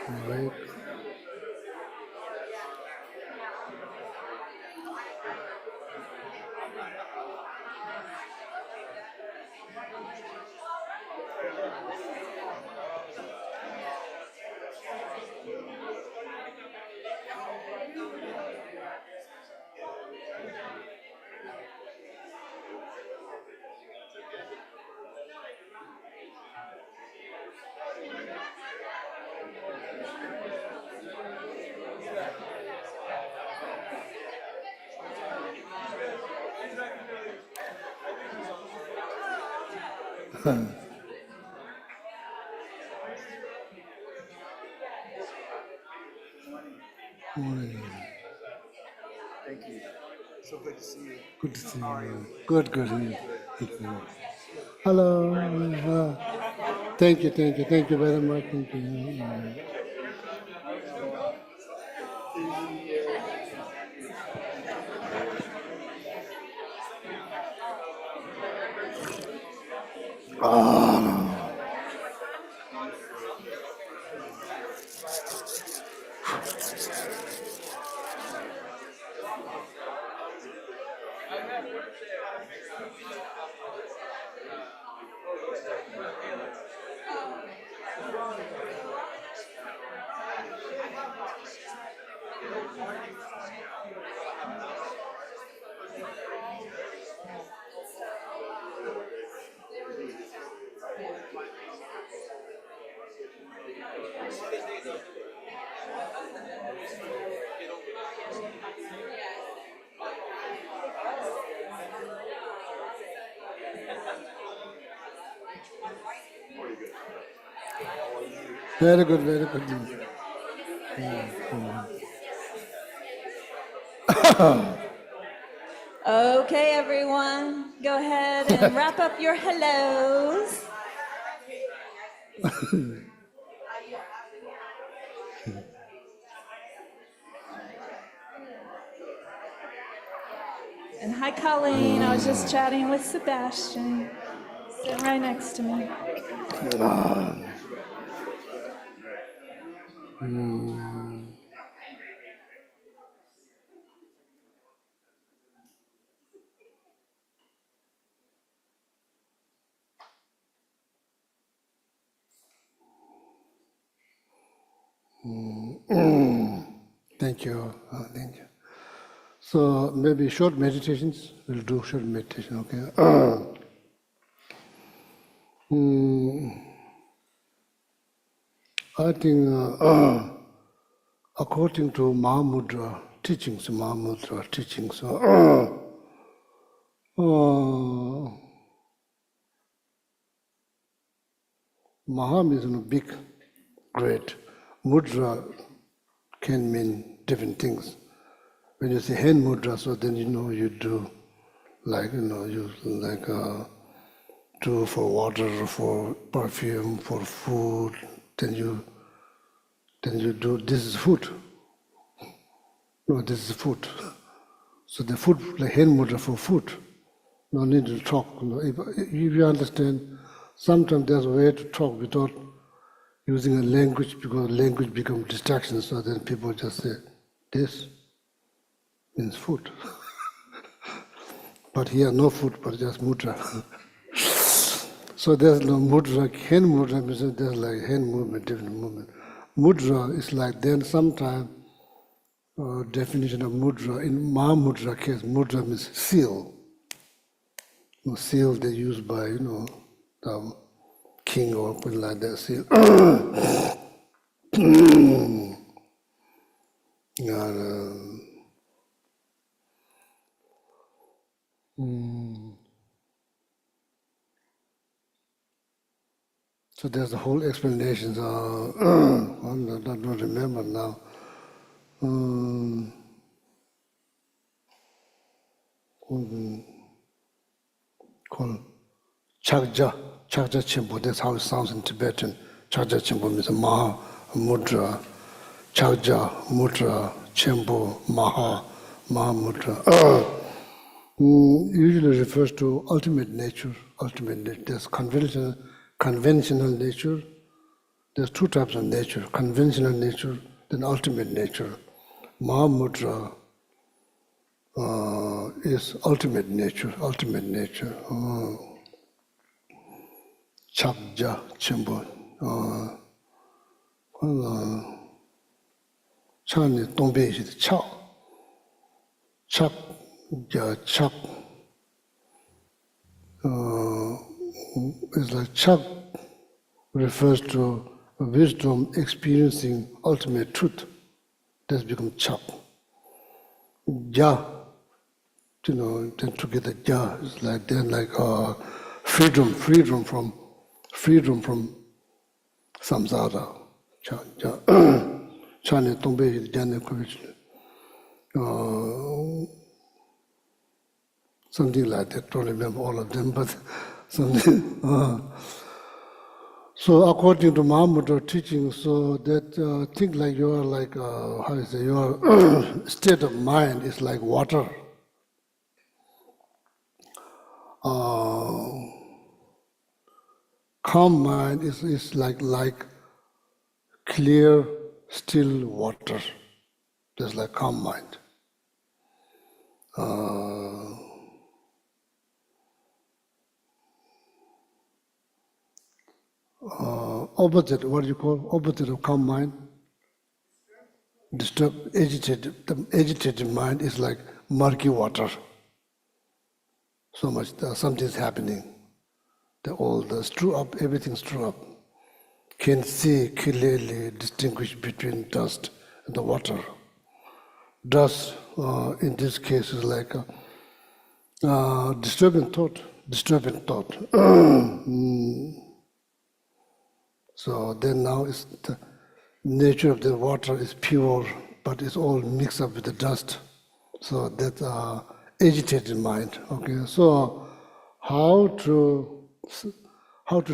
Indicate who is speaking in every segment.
Speaker 1: Right. Morning.
Speaker 2: Thank you. So good to see you.
Speaker 1: Good to see
Speaker 2: How are you?
Speaker 1: you. Good, good. Yeah. Good. Hello. Thank you very much. Thank you. Ah. Very good, very good.
Speaker 3: Okay, everyone, go ahead and wrap up your hellos. And hi, Colleen. I was just chatting with Sebastian, sitting right next to me.
Speaker 1: Thank you. Thank you. So maybe short meditations. We'll do short meditation. Okay. I think according to Mahamudra teachings, Maham is big, great. Mudra can mean different things. When you say hand mudra, so then you do like you like do for water, for perfume, for food. Then you do this is food. No, this is food. So the food like hand mudra for food. No need to talk. If you understand, sometimes there's a way to talk without using a language because language becomes distraction. So then people just say, this means food. But here no food, but just mudra. So there's no mudra. Hand mudra means there's like hand movement, different movement. Mudra is like then sometimes definition of mudra, in Mahamudra case, mudra means seal. Seal they use by, the king or something like that, seal. So there's the whole explanation. I don't remember now. Called Chakja Chimpo. That's how it sounds in Tibetan. Chakja Chimpo means Maha Mudra. Chakja Mudra Chimpo Maha Mudra. Usually refers to ultimate nature. There's conventional nature, There's two types of nature, conventional nature, then ultimate nature. Mahamudra is ultimate nature. Chakja Chimbo. Chani Tongbe is Chak. Chak, Chak. It's like Chak refers to wisdom experiencing ultimate truth. That's become Chak. Ja, then together Ja is like then like freedom from samsara. Chani Tongbe Jane Kovich. Something like that, don't remember all of them, but something. So according to Mahamudra teaching, so that think like you are like, how you say, your state of mind is like water. Calm mind is like clear, still water. Just like calm mind. Opposite, what do you call opposite of calm mind? Disturbed, agitated. The agitated mind is like murky water. So much, something's happening. The screw up, everything's screw up. Can see clearly distinguish between dust and the water. Dust, in this case, is like a disturbing thought. So then now it's the nature of the water is pure, but it's all mixed up with the dust. So that's agitated mind. Okay, so how to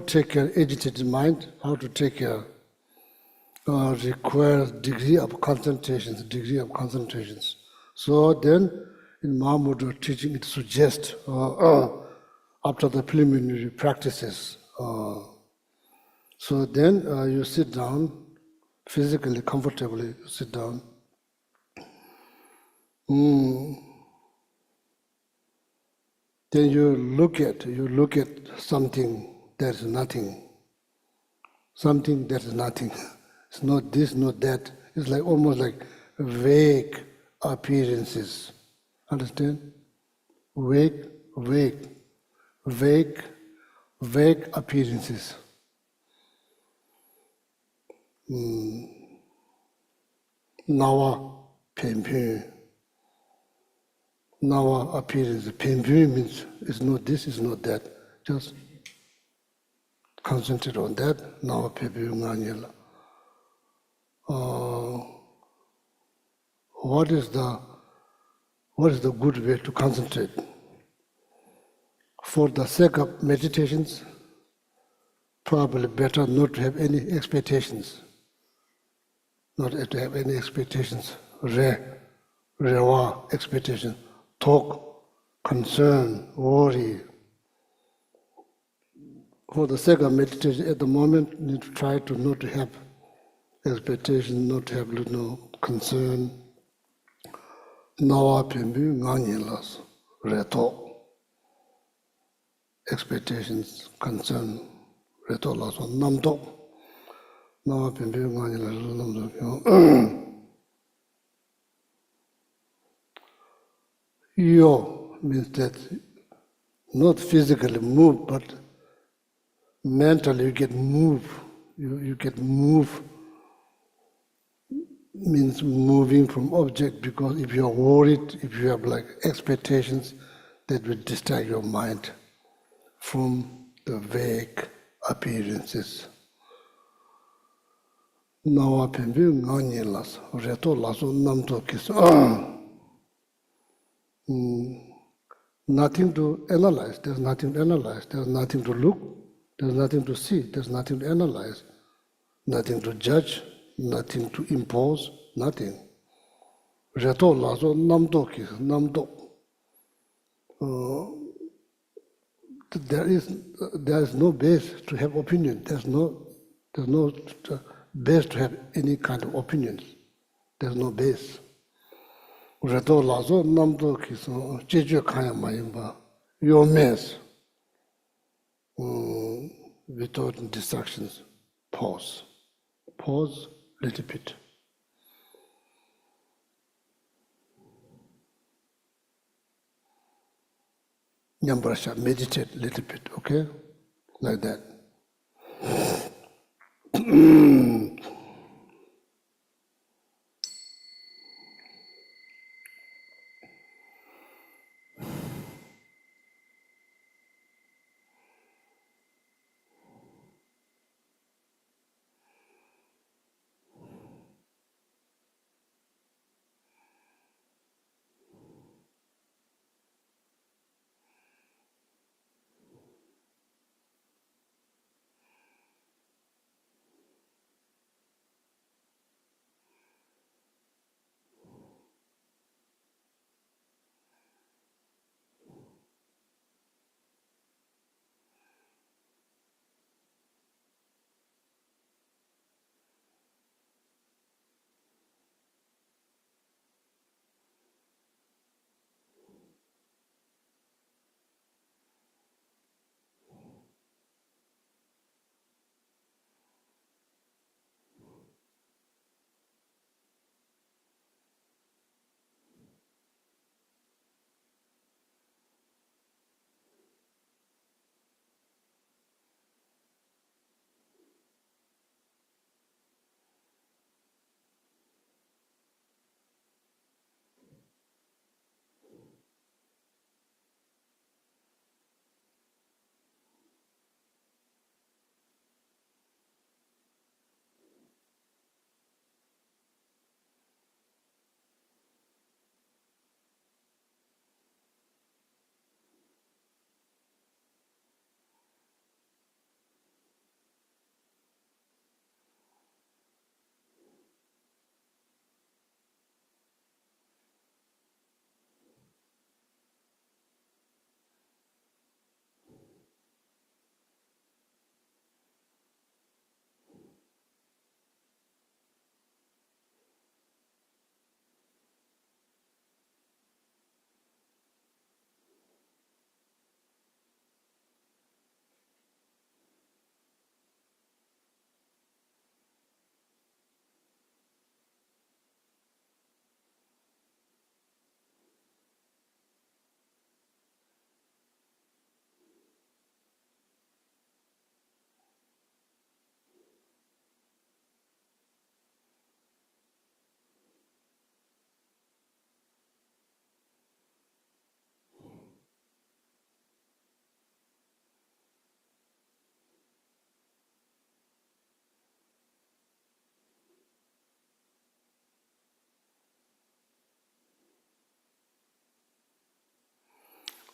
Speaker 1: take care of agitated mind? How to take care? Requires degree of concentrations. So then, in Mahamudra teaching, it suggests after the preliminary practices. So then you sit down, physically, comfortably, you sit down. Then you look at something that is nothing. Something that is nothing. It's not this, not that. It's like almost like vague appearances. Understand? Vague appearances. Nawa Pempe. Nawa appearance. Pempe means it's not this, it's not that. Just concentrate on that. Nawa Pempe Nganyela. What is the good way to concentrate? For the sake of meditations, probably better not to have any expectations. Rewa expectation, talk, concern, worry. For the sake of meditation, at the moment, you need to try to not to have expectation, not to have concern. Nawa pimbu nganyilas, reto. Expectations, concern, reto laso namdo. Nawa pimbu nganyilas namdo. Yo means that not physically move, but mentally you get moved. You get moved. Means moving from object, because if you are worried, if you have like expectations, that will distract your mind from the vague appearances. Nawa pembe nganye las, reto laso namto kis. Nothing to analyze. There's nothing to analyze. There's nothing to look. There's nothing to see. There's nothing to analyze. Nothing to judge. Nothing to impose. Nothing. Reto laso namdo kis, namdo. There is no base to have opinion. There's no There's no base to have any kind of opinions. There's no base. Rato lazo namdo kiso jeju kaya mayimba. Your mess without distractions. Pause. Pause a little bit. Nyambrasha, meditate a little bit, okay? Like that.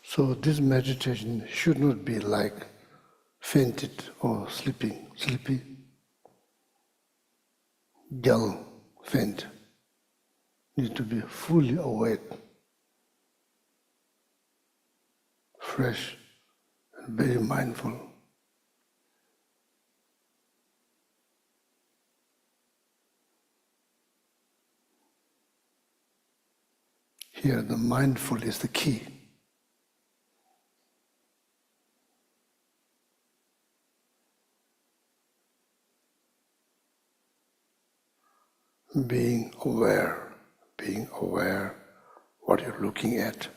Speaker 1: So this meditation should not be like fainted or sleepy, dull, faint. Need to be fully awake, fresh, and very mindful. Here, the mindful is the key. Being aware what you're looking at,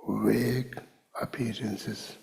Speaker 1: vague appearances.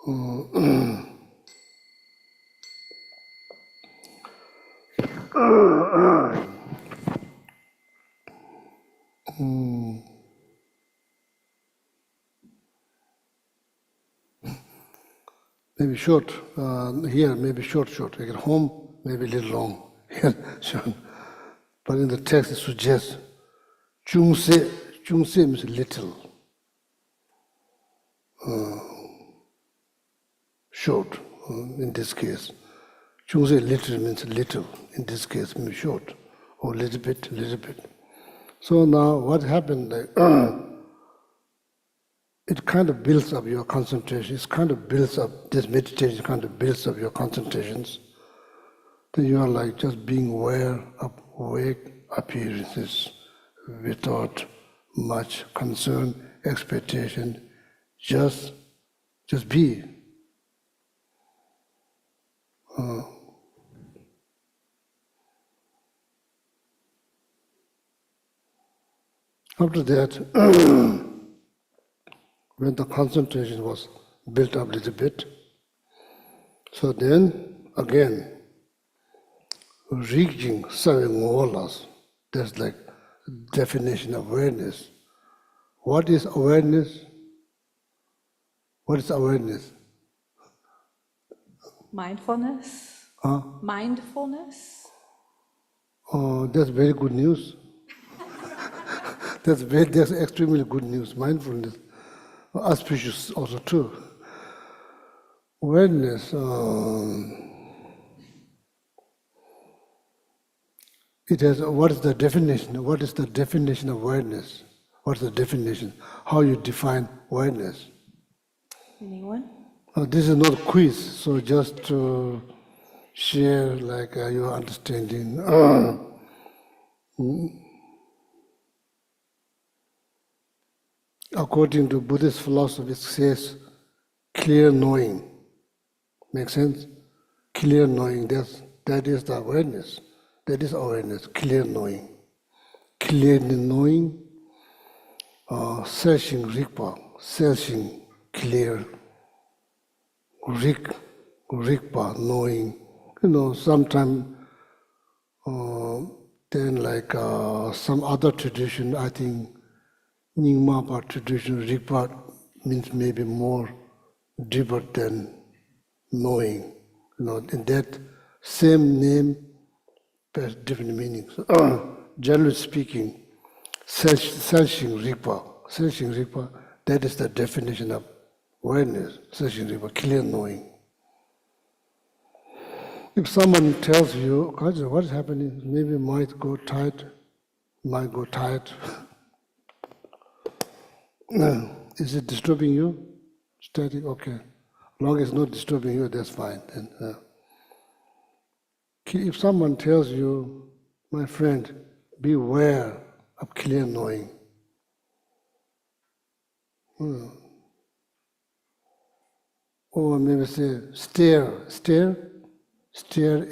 Speaker 1: Maybe short, here maybe short. Like at home, maybe a little long. Here, short. But in the text it suggests, Chungse means little, short, in this case. Chungse little means little, in this case means short, or little bit. So now what happened, like, it kind of builds up your concentration. It kind of builds up, this meditation kind of builds up your concentrations. Then you are like just being aware of awake appearances without much concern, expectation. Just be. After that, when the concentration was built up a little bit, so then again, reaching seven olas, that's like definition of awareness. What is awareness? What is awareness?
Speaker 3: Mindfulness.
Speaker 1: Huh?
Speaker 3: Mindfulness.
Speaker 1: Oh, that's very good news. That's extremely good news. Mindfulness, auspicious also too. Awareness. It has. What is the definition? What is the definition of awareness? What's the definition? How you define awareness?
Speaker 3: Anyone?
Speaker 1: This is not a quiz, so just to share like your understanding. According to Buddhist philosophy, it says clear knowing. Make sense? Clear knowing, that is the awareness. That is awareness, clear knowing. Clearly knowing, searching Rigpa, searching clear. Rigpa, knowing. Sometimes then like some other tradition, I think Nyingmapa tradition, Rigpa means maybe more deeper than knowing. In that same name, has different meanings. Generally speaking, searching Rigpa, that is the definition of awareness, searching Rigpa, clear knowing. If someone tells you, what is happening, maybe might go tight. Is it disturbing you? Static, okay. Long as it's not disturbing you, that's fine. Then, if someone tells you, my friend, beware of clear knowing. Or maybe say, stare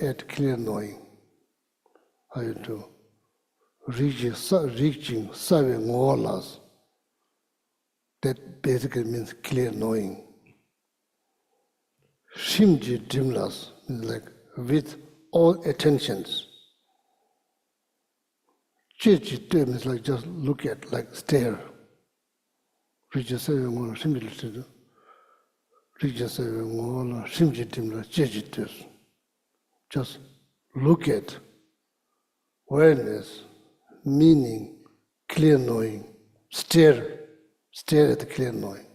Speaker 1: at clear knowing. How you do? Reaching seven olas. That basically means clear knowing. Shimji dimlas means like with all attentions. Chichi means like just look at, like stare. Reaching seven olas, shimji Reaching seven olas, shimji dimlas, chichi. Just look at awareness, meaning, clear knowing, stare at the clear knowing.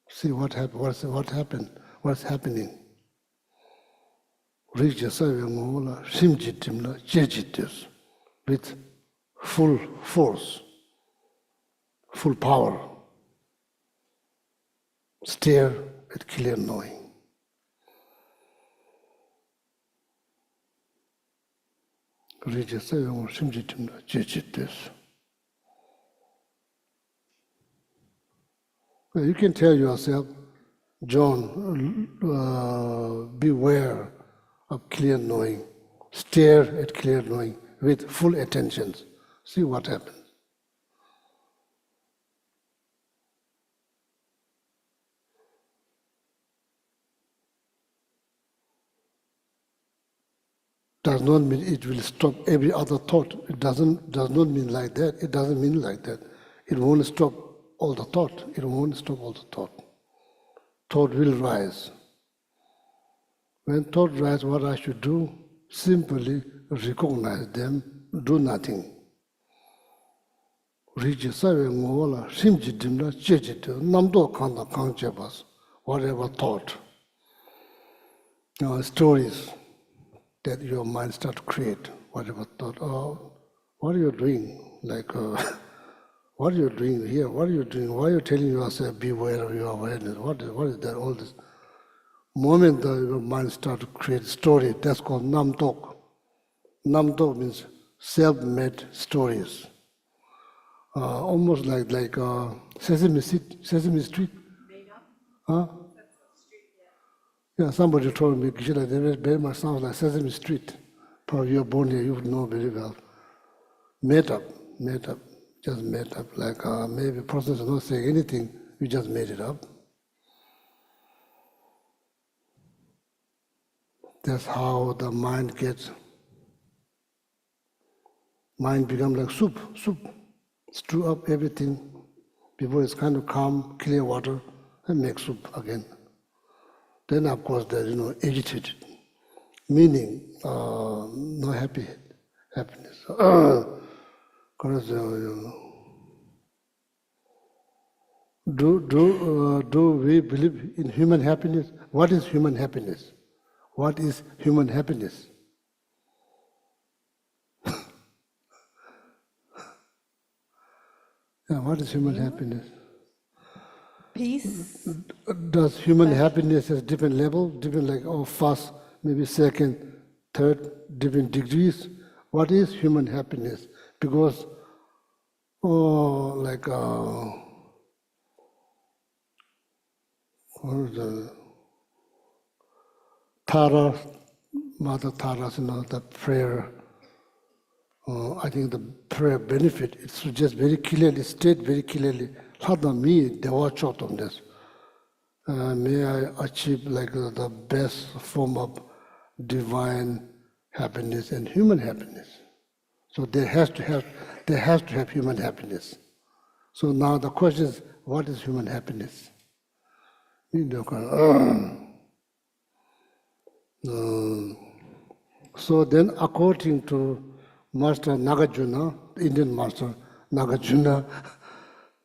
Speaker 1: See what happened, what's happening. With full force, full power. Stare at clear knowing. You can tell yourself, John, beware of clear knowing. Stare at clear knowing with full attention. See what happens. does not mean it will stop every other thought. It does not mean like that. It doesn't mean like that. It won't stop all the thought. It won't stop all the thought. Thought will rise. When thought rise, what I should do? Simply recognize them, do nothing. Whatever thought, stories that your mind start to create, whatever thought, oh, what are you doing? Like, what are you doing here? What are you doing? Why are you telling yourself, beware of your awareness? What is that, all this? Moment your mind start to create story, that's called namtok. Namtok means self-made stories. Almost like Sesame Street. Huh? Yeah, somebody told me, Gishila, they very much sounds like Sesame Street. Probably you're born here, you would know very well. Made up, just made up. Like maybe a person is not saying anything, you just made it up. That's how the mind becomes like soup. Stew up everything before it's kind of calm, clear water, and make soup again. Then of course there's agitated, meaning no happiness. Do we believe in human happiness? What is human happiness? What is human happiness? Yeah, what is human happiness?
Speaker 3: Peace.
Speaker 1: Does human happiness has different level, different first, maybe second, third, different degrees? What is human happiness? Because, Tara, Mother Tara's, the prayer. I think the prayer benefit, it suggests very clearly, state very clearly, me, this. May I achieve the best form of divine happiness and human happiness. So there has to have human happiness. So now the question is, what is human happiness? So then, according to Master Nagarjuna, Indian Master Nagarjuna,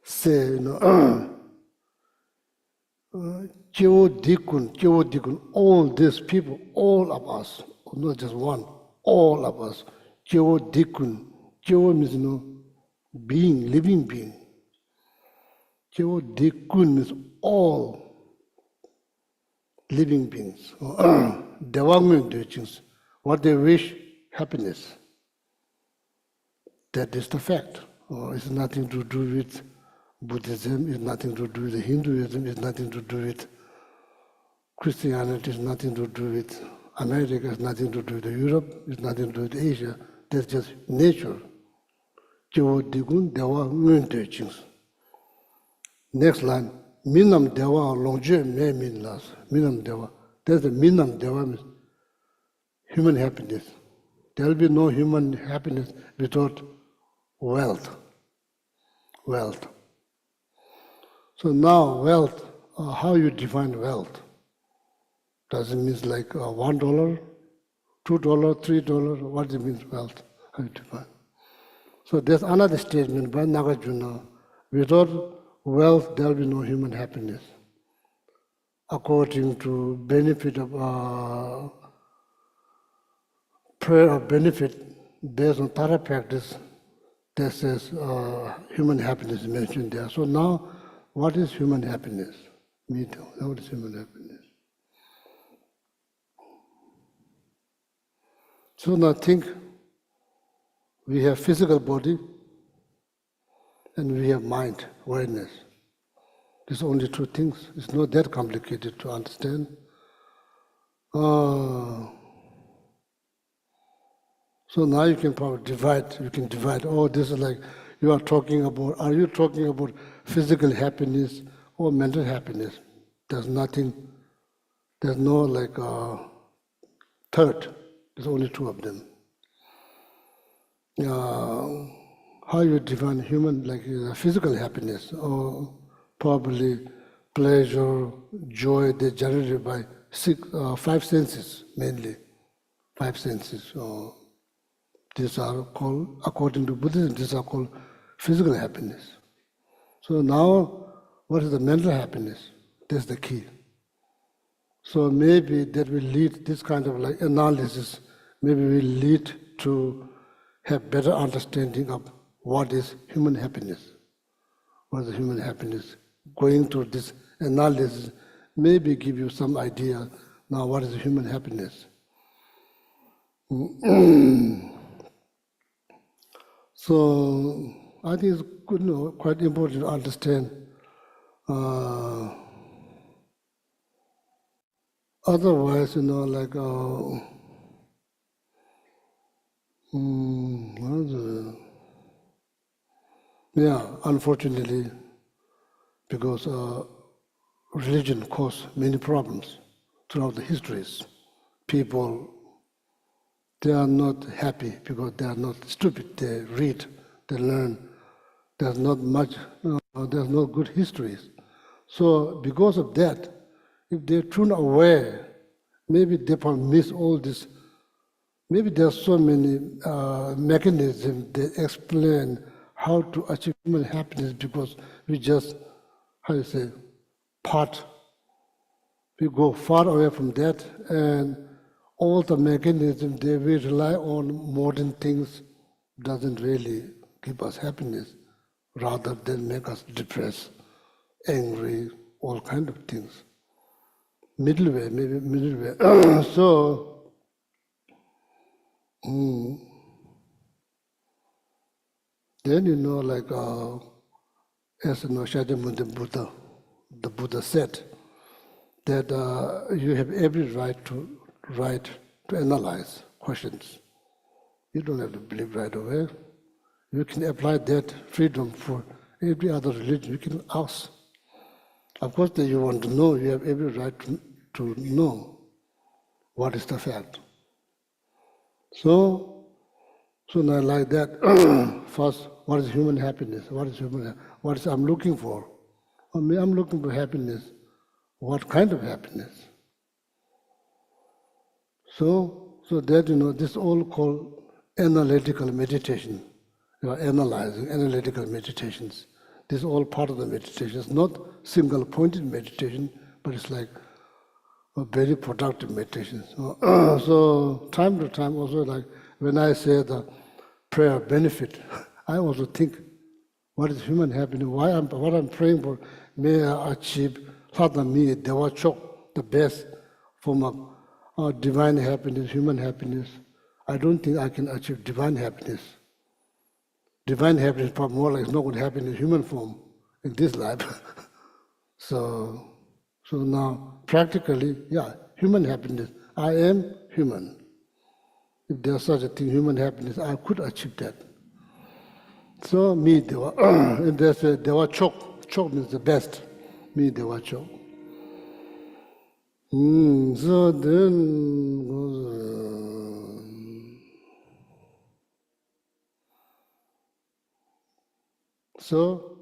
Speaker 1: say, Dikun, all these people, all of us, not just one, all of us, Dikun means being, living being. Dikun means all living beings. What they wish, happiness. That is the fact. It's nothing to do with Buddhism, it's nothing to do with Hinduism, it's nothing to do with Christianity, it's nothing to do with America, it's nothing to do with Europe, it's nothing to do with Asia. That's just nature. Next line, Minam Dewa Longje Me Minlas. Minam Dewa. That's the Minam Dewa means human happiness. There will be no human happiness without wealth. So now wealth, how you define wealth? Does it mean like $1, $2, $3? What does it mean wealth? How you define? So there's another statement by Nagarjuna. Without wealth, there will be no human happiness. According to benefit of prayer of benefit based on Tara practice, that says human happiness is mentioned there. So now, what is human happiness? What is human happiness? So now think, we have physical body and we have mind, awareness. There's only two things. It's not that complicated to understand. So now you can probably divide. Oh, this is like you are talking about. Are you talking about physical happiness or mental happiness? There's nothing. There's no third. There's only two of them. How you define human, like physical happiness, or probably pleasure, joy, they're generated by five senses mainly. Five senses. These are called, according to Buddhism, these are called physical happiness. So now, what is the mental happiness? That's the key. So maybe that will lead, this kind of like analysis, maybe will lead to have better understanding of what is human happiness. What is human happiness? Going through this analysis maybe give you some idea now what is human happiness. So I think it's good, quite important to understand. Otherwise, unfortunately, because religion caused many problems throughout the histories. People, they are not happy because they are not stupid. They read, they learn. There's not much, there's no good histories. So because of that, if they're truly aware, maybe they can miss all this. Maybe there's so many mechanisms that explain how to achieve human happiness because we just, how you say, we go far away from that, and all the mechanisms that we rely on modern things doesn't really give us happiness, rather than make us depressed, angry, all kind of things. Middle way, maybe middle way. So, then as Shakyamuni the Buddha said, that you have every right to analyze questions. You don't have to believe right away. You can apply that freedom for every other religion. You can ask. Of course, that you want to know, you have every right to know what is the fact. So now like that, first, what is human happiness? What is I'm looking for? I'm looking for happiness. What kind of happiness? So that, this all called analytical meditation. You are analyzing, analytical meditations. This is all part of the meditation. It's not single-pointed meditation, but it's like a very productive meditation. So time to time also, like when I say the prayer benefit, I also think, what is human happiness? What I'm praying for, may I achieve Sadhami, Devachok, the best form of divine happiness, human happiness. I don't think I can achieve divine happiness. Divine happiness is probably more like it's not going to happen in human form in this life. So now, practically, human happiness. I am human. If there's such a thing, human happiness, I could achieve that. So me, and there's a Devachok. Chok means the best. Me, Devachok. So then goes. So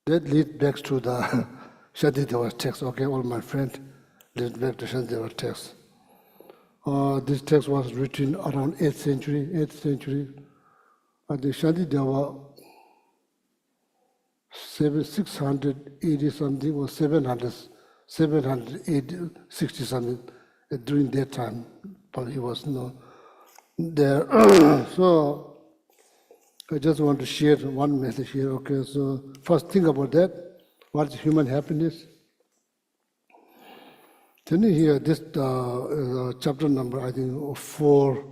Speaker 1: that leads back to the Shantideva text. Okay, all my friends, leads back to Shantideva text. This text was written around 8th century. The Shantideva 680 something or 760 something during that time, but he was there. So I just want to share one message here. Okay, so first think about that. What's human happiness? Then here, this chapter number, I think, 4.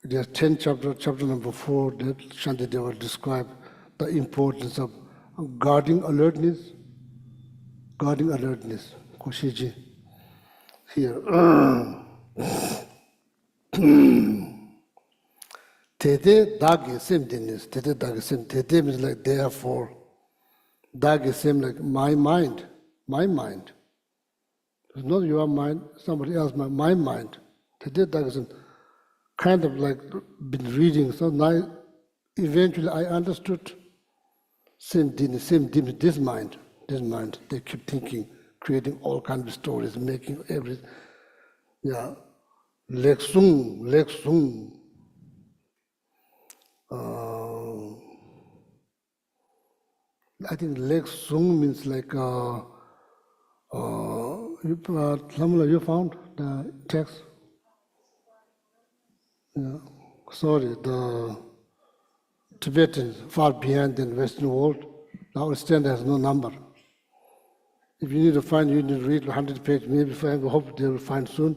Speaker 1: There's 10 chapter. Chapter number 4 that Shantideva described the importance of guarding alertness. Koshiji. Here. Tete dagi same things. Tete dagi same. Tete means like therefore. Dagi same like my mind. It's not your mind, somebody else's mind. My mind. Tete dagi same. kind of like been reading. So now, eventually, I understood. Same demon, this mind. They keep thinking, creating all kinds of stories, making everything. Yeah, Leksung. I think Leksung means like. Lamla, you found the text? Yeah. Sorry, the Tibetan far behind the Western world. Our standard has no number. If you need to find, you need to read 100 pages, maybe find, hope they will find soon.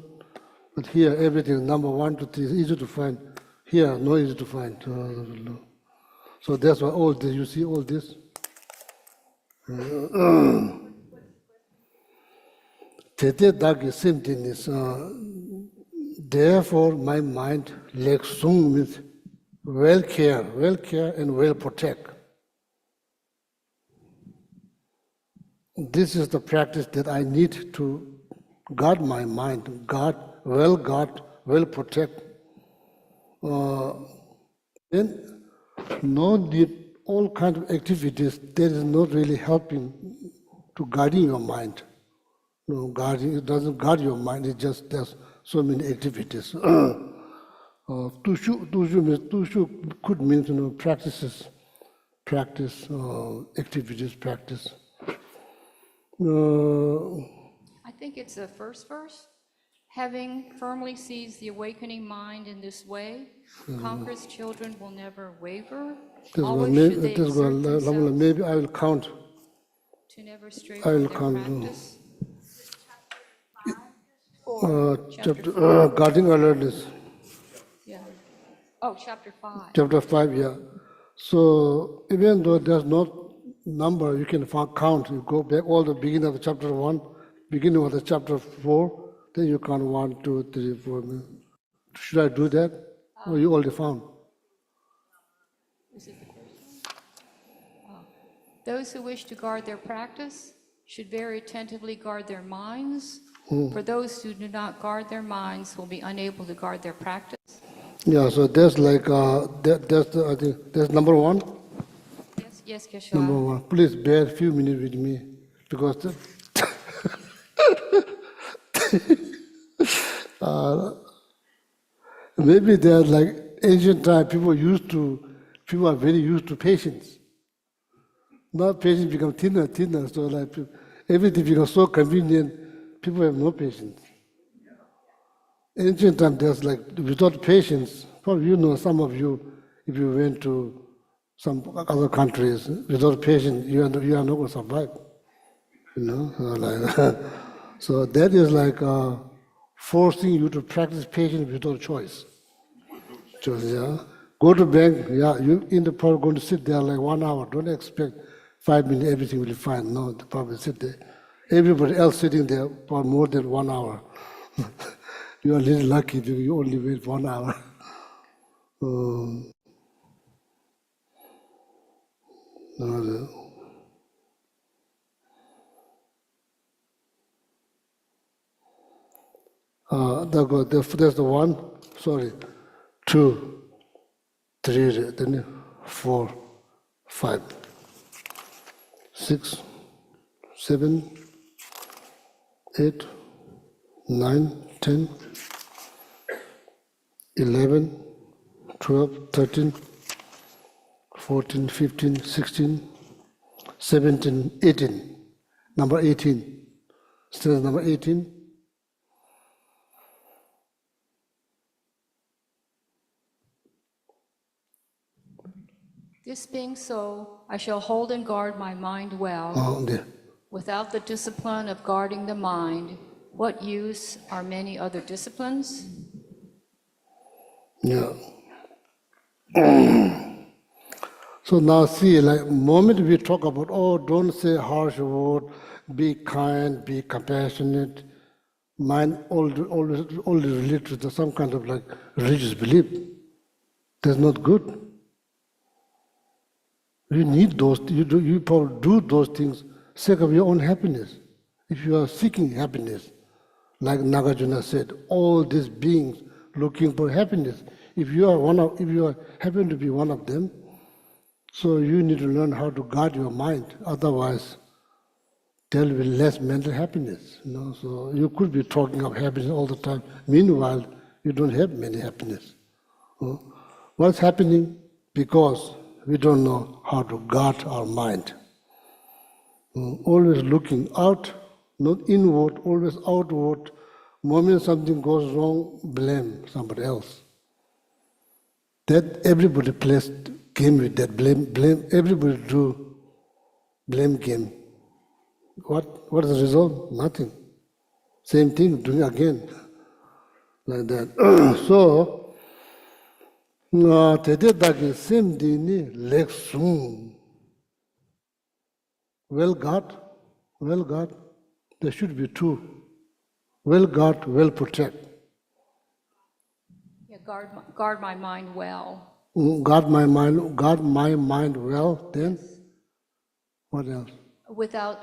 Speaker 1: But here, everything is number 1 to 3 is easy to find. Here, no easy to find. So that's why all this, you see all this. Tete Dagi same thing is, therefore my mind, Leksung means well care and well protect. This is the practice that I need to guard my mind, guard, well protect. Then no need all kinds of activities that is not really helping to guarding your mind. No, guarding, it doesn't guard your mind, it just does so many activities. Tushu could mean practices, activities, practice.
Speaker 4: I think it's the first verse. Having firmly seized the awakening mind in this way, conquerors' children will never waver. Always should they exert themselves
Speaker 1: maybe I will count.
Speaker 4: To never stray
Speaker 1: I will
Speaker 4: from their
Speaker 1: count.
Speaker 4: practice.
Speaker 1: Guarding alertness.
Speaker 4: Yeah. Oh, chapter 5.
Speaker 1: Chapter 5, yeah. So even though there's no number you can count, you go back all the beginning of the chapter 1, beginning of the chapter 4, then you count 1, 2, 3, 4. Should I do that? Or you already found?
Speaker 4: Is it the first one? Oh. Those who wish to guard their practice should very attentively guard their minds. For those who do not guard their minds will be unable to guard their practice.
Speaker 1: Yeah, so that's like, I think that's number 1.
Speaker 4: Yes, Keshava.
Speaker 1: Number 1. Please bear a few minutes with me, because maybe they're like ancient time, people are very used to patience. Now patience becomes thinner, so like everything becomes so convenient, people have no patience. Ancient time, there's like, without patience, probably some of you, if you went to some other countries, without patience, you are not going to survive. So that is like forcing you to practice patience without choice. Yeah. Go to bank, you in the park going to sit there like 1 hour. Don't expect 5 minutes, everything will be fine. No, the probably sit there. Everybody else sitting there for more than 1 hour. You are a little lucky if you only wait 1 hour. That's the 1, sorry, 2, 3, then 4, 5, 6, 7, 8, 9, 10, 11, 12, 13, 14, 15, 16, 17, 18. Number 18. Still number 18.
Speaker 4: This being so, I shall hold and guard my mind well. Without the discipline of guarding the mind, what use are many other disciplines?
Speaker 1: Yeah. So now see, like moment we talk about, don't say harsh word, be kind, be compassionate, mind always related to some kind of like religious belief. That's not good. You need those, you probably do those things sake of your own happiness. If you are seeking happiness, like Nagarjuna said, all these beings looking for happiness. If you happen to be one of them, so you need to learn how to guard your mind. Otherwise, there will be less mental happiness. So you could be talking of happiness all the time. Meanwhile, you don't have many happiness. What's happening? Because we don't know how to guard our mind. Always looking out, not inward, always outward. Moment something goes wrong, blame somebody else. That everybody plays game with that blame. Everybody do blame game. What is the result? Nothing. Same thing, doing again, like that. So. Tedetagi same dini leksung. Well guard, there should be two. Well guard, well protect.
Speaker 4: Yeah, guard my mind well.
Speaker 1: Guard my mind well, then what else?
Speaker 4: Without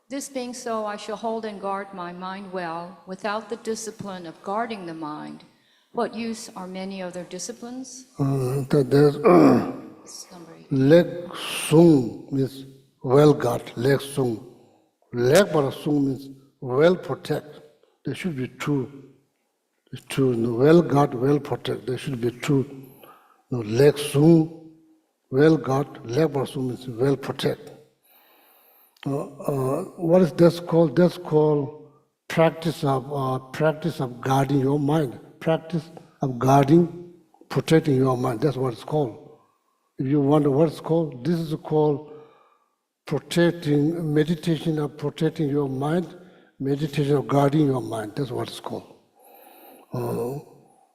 Speaker 4: this being so, I shall hold and guard my mind well. Without the discipline of guarding the mind, what use are many other disciplines?
Speaker 1: There's leg sung means well guard, leg sung. Leg bara sung means well protect. There should be two. Well guard, well protect. There should be two. Leg sung, well guard, leg bara sung means well protect. What is this called? That's called practice of guarding your mind. Practice of guarding, protecting your mind. That's what it's called. If you wonder what it's called, this is called meditation of protecting your mind, meditation of guarding your mind. That's what it's called.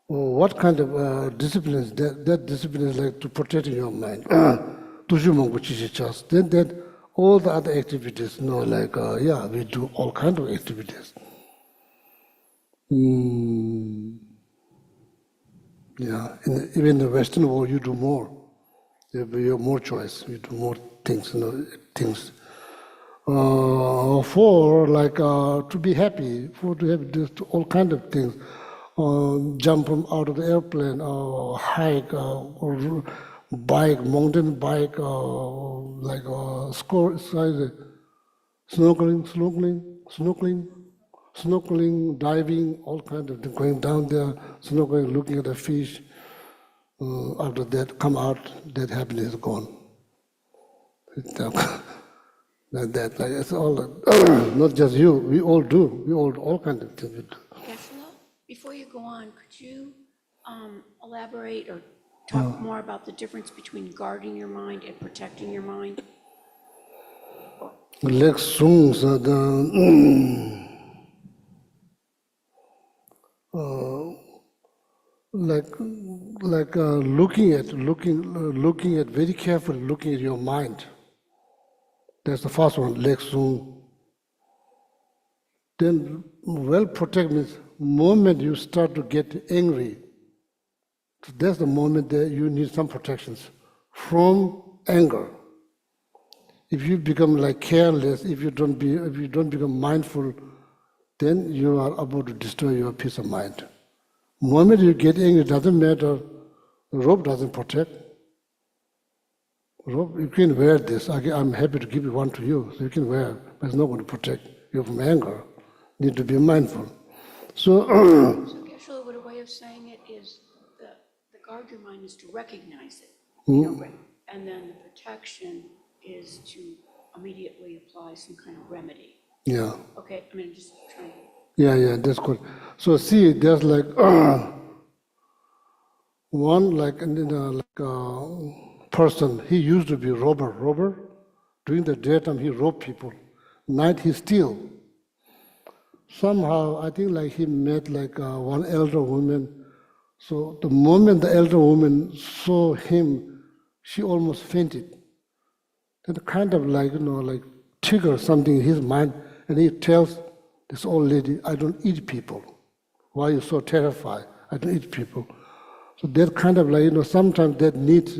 Speaker 1: What kind of discipline is that? That discipline is like to protecting your mind. Then all the other activities, we do all kinds of activities. Even in the Western world, you do more. You have more choice. You do more things. Things to be happy, to have this, all kind of things. Jump from out of the airplane, or hike, or bike, mountain bike, snorkeling, diving, all kinds of things, going down there, snorkeling, looking at the fish. After that, come out, that happiness is gone. Like that, it's all, not just you, we all do, all kinds of things we do.
Speaker 5: Gasolo, before you go on, could you elaborate or talk more about the difference between guarding your mind and protecting your mind?
Speaker 1: Leksung looking at very carefully, looking at your mind. That's the first one, leksung. Then well protect means moment you start to get angry. So that's the moment that you need some protections from anger. If you become careless, if you don't become mindful, then you are about to destroy your peace of mind. The moment you get angry, it doesn't matter. The rope doesn't protect. Rope, you can wear this. I'm happy to give one to you, so you can wear, but it's not going to protect you from anger. You need to be mindful. So,
Speaker 5: Geshe-la, what a way of saying it is the guard your mind is to recognize it, and then the protection is to immediately apply some kind of remedy.
Speaker 1: yeah.
Speaker 5: Okay, just trying.
Speaker 1: Yeah, that's good. So see, there's one person, he used to be robber. During the daytime, he robbed people. Night, he steal. Somehow, I think he met one elder woman. So the moment the elder woman saw him, she almost fainted. Then kind of trigger something in his mind, and he tells this old lady, I don't eat people. Why are you so terrified? I don't eat people. So that kind of sometimes that needs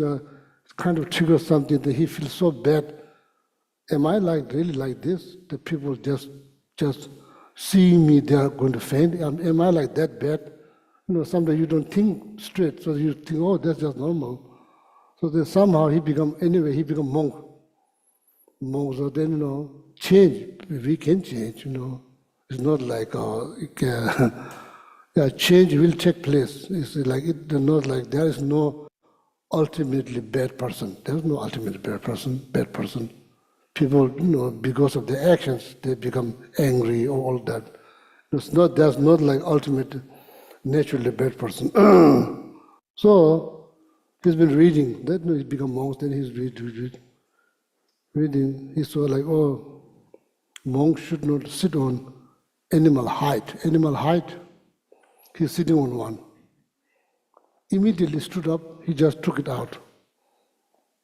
Speaker 1: kind of triggers something that he feels so bad. Am I really like this? That people just seeing me, they are going to faint? Am I like that bad? sometimes you don't think straight, so you think, oh, that's just normal. So then somehow he become monk. Monk, so then, change, we can change, It's not like, yeah, change will take place. It's like, it's not like there is no ultimately bad person. There's no ultimately bad person. People, because of their actions, they become angry or all that. There's not like ultimate naturally bad person. So he's been reading. That he become monks. Then he's reading. He saw like, oh, monks should not sit on animal hide. Animal hide. He's sitting on one. Immediately stood up. He just took it out.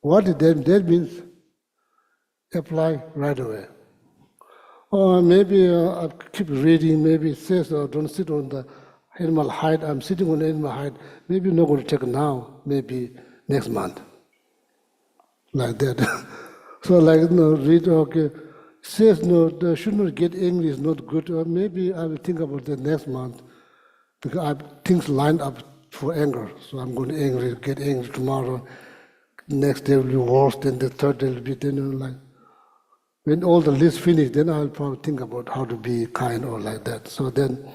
Speaker 1: What did that means? Apply right away. Or maybe I keep reading, maybe it says, don't sit on the animal hide. I'm sitting on animal hide. Maybe not going to take it now, maybe next month. Like that. So read, okay. Says, no, should not get angry is not good. Or maybe I will think about that next month. Because things line up for anger. So I'm going to get angry tomorrow. Next day will be worse, then the third day will be, when all the list finished, then I'll probably think about how to be kind or like that. So then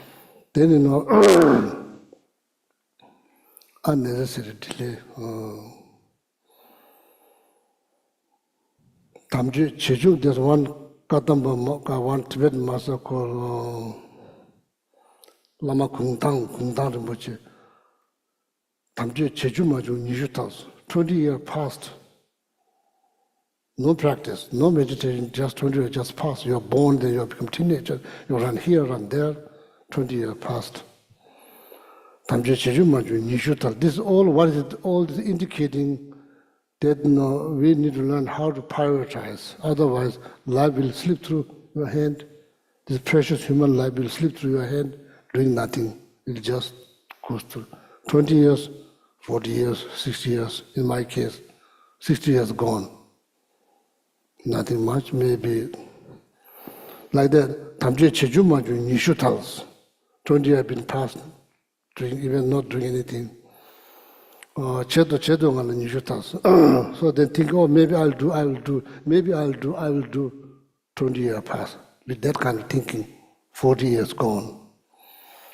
Speaker 1: unnecessary delay. Tamji Chechuk, there's one Kadampa, one Tibetan master called Lama Kungtang Rinpoche. Tamji Chechuk Maju Nishutas. 20 years passed. No practice, no meditation, just 20 years just passed. You're born, then you become teenager. You run here, run there. 20 years passed. Tamje Cheju Maju, Nishutal. This is all, what is it? All is indicating that we need to learn how to prioritize. Otherwise, life will slip through your hand. This precious human life will slip through your hand, doing nothing. It just goes through. 20 years, 40 years, 60 years, in my case, 60 years gone. Nothing much, maybe like that. Tamje Cheju Maju, Nishutals. 20 years have been passed, even not doing anything. Chedo ngala Nishutals. So they think, oh, maybe I will do. 20 years pass. With that kind of thinking, 40 years gone.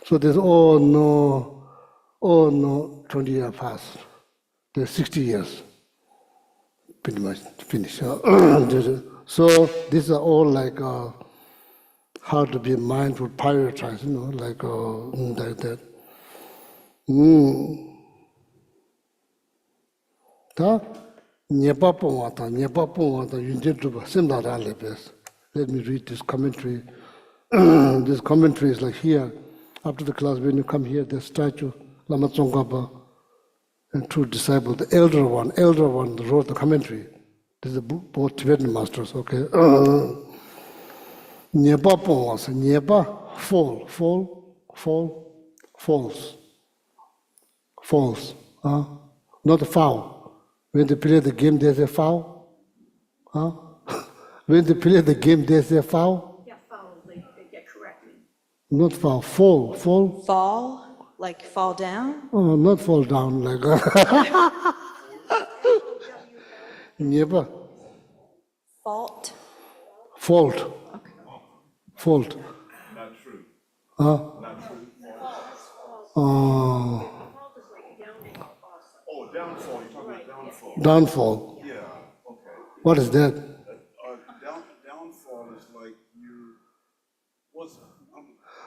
Speaker 1: So there's, oh no, 20 years passed. There's 60 years. Pretty much finished. So these are all like how to be mindful, prioritize, like that. Ta nyepa pongwa ta yunje tuba semda ra lepes. Let me read this commentary. This commentary is like here. After the class, when you come here, the statue Lama Tsongkhapa. And two disciples, the elder one wrote the commentary. This is a book, both Tibetan masters, okay? Nyepa pongwas, nyepa, falls, not foul. When they play the game, they say foul, When they play the game, they say foul.
Speaker 5: Yeah, foul, they get corrected.
Speaker 1: Not foul, fall.
Speaker 6: Fall? Like fall down?
Speaker 1: Oh, not fall down like Nyepa.
Speaker 6: Fault?
Speaker 1: Fault.
Speaker 6: Okay.
Speaker 1: Fault.
Speaker 2: Not true.
Speaker 1: Not
Speaker 2: true.
Speaker 1: Oh,
Speaker 2: Oh, downfall. You're talking about downfall.
Speaker 1: downfall.
Speaker 2: Yeah. Okay.
Speaker 1: What is that?
Speaker 2: Downfall is like you.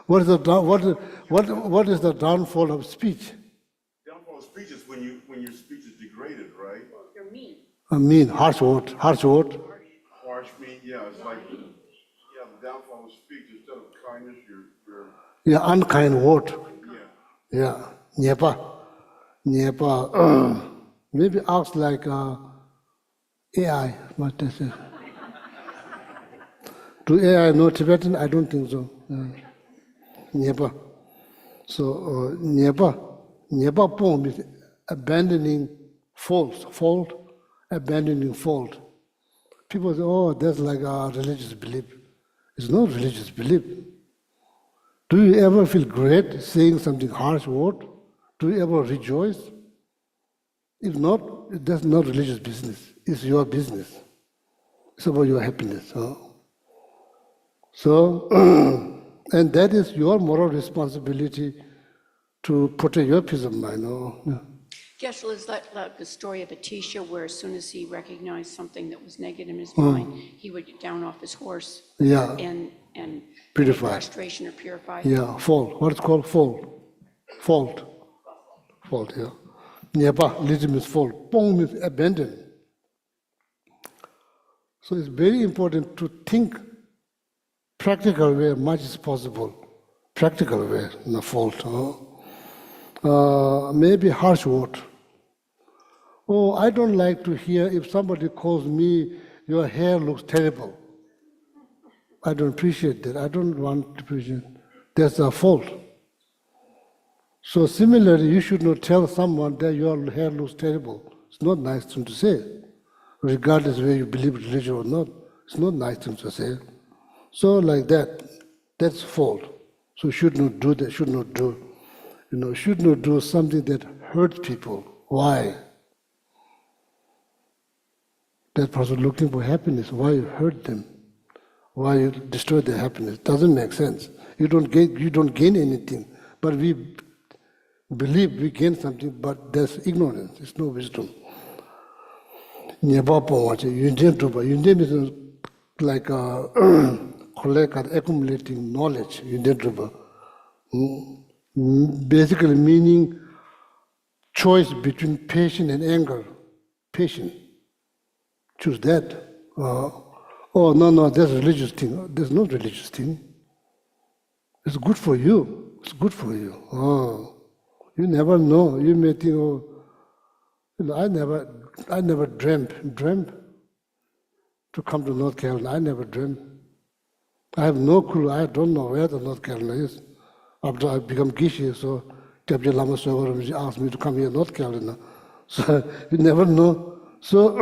Speaker 1: What is the downfall of speech?
Speaker 2: Downfall of speech is when your speech is degraded, right?
Speaker 5: You're mean.
Speaker 1: I mean, harsh word.
Speaker 2: Harsh mean, yeah. It's like the downfall of speech instead of kindness, you're
Speaker 1: Yeah, unkind word.
Speaker 2: yeah.
Speaker 1: Yeah, Nyepa. Maybe acts like AI. What they say? Do AI know Tibetan? I don't think so. Nyepa. So Nyepa pong means abandoning fault, abandoning fault. People say, oh, that's like a religious belief. It's not religious belief. Do you ever feel great saying something harsh word? Do you ever rejoice? If not, that's not religious business. It's your business. It's about your happiness. Huh? So, and that is your moral responsibility to protect your peace of mind. No?
Speaker 5: Geshe, is that like the story of Atisha, where as soon as he recognized something that was negative in his mind, he would get down off his horse
Speaker 1: Yeah,
Speaker 5: and
Speaker 1: Purify.
Speaker 5: prostration or purify?
Speaker 1: yeah, fault. What is called fault? Fault. Fault, yeah. Nyeba, literally means fault. Pong means abandon. So it's very important to think practical way as much as possible. Practical way, not fault. Maybe harsh word. Oh, I don't like to hear if somebody calls me, your hair looks terrible. I don't appreciate that. I don't want to appreciate. That's a fault. So similarly, you should not tell someone that your hair looks terrible. It's not a nice thing to say. Regardless whether you believe religion or not, it's not a nice thing to say. So like that, that's fault. So should not do that, should not do. Should not do something that hurts people. Why? That person looking for happiness, why you hurt them? Why you destroy their happiness? Doesn't make sense. You don't gain anything. But we believe we gain something, but there's ignorance, there's no wisdom. Yunjin is like collect and accumulating knowledge. Basically meaning choice between patience and anger. Patience. Choose that. Oh, no, that's a religious thing. There's no religious thing. It's good for you. It's good for you. Oh, you never know. You may think, oh, I never dreamt to come to North Carolina. I never dreamt. I have no clue. I don't know where the North Carolina is. After I become Gishi, so Deputy Lama Sogaram asked me to come here, North Carolina. So you never know. So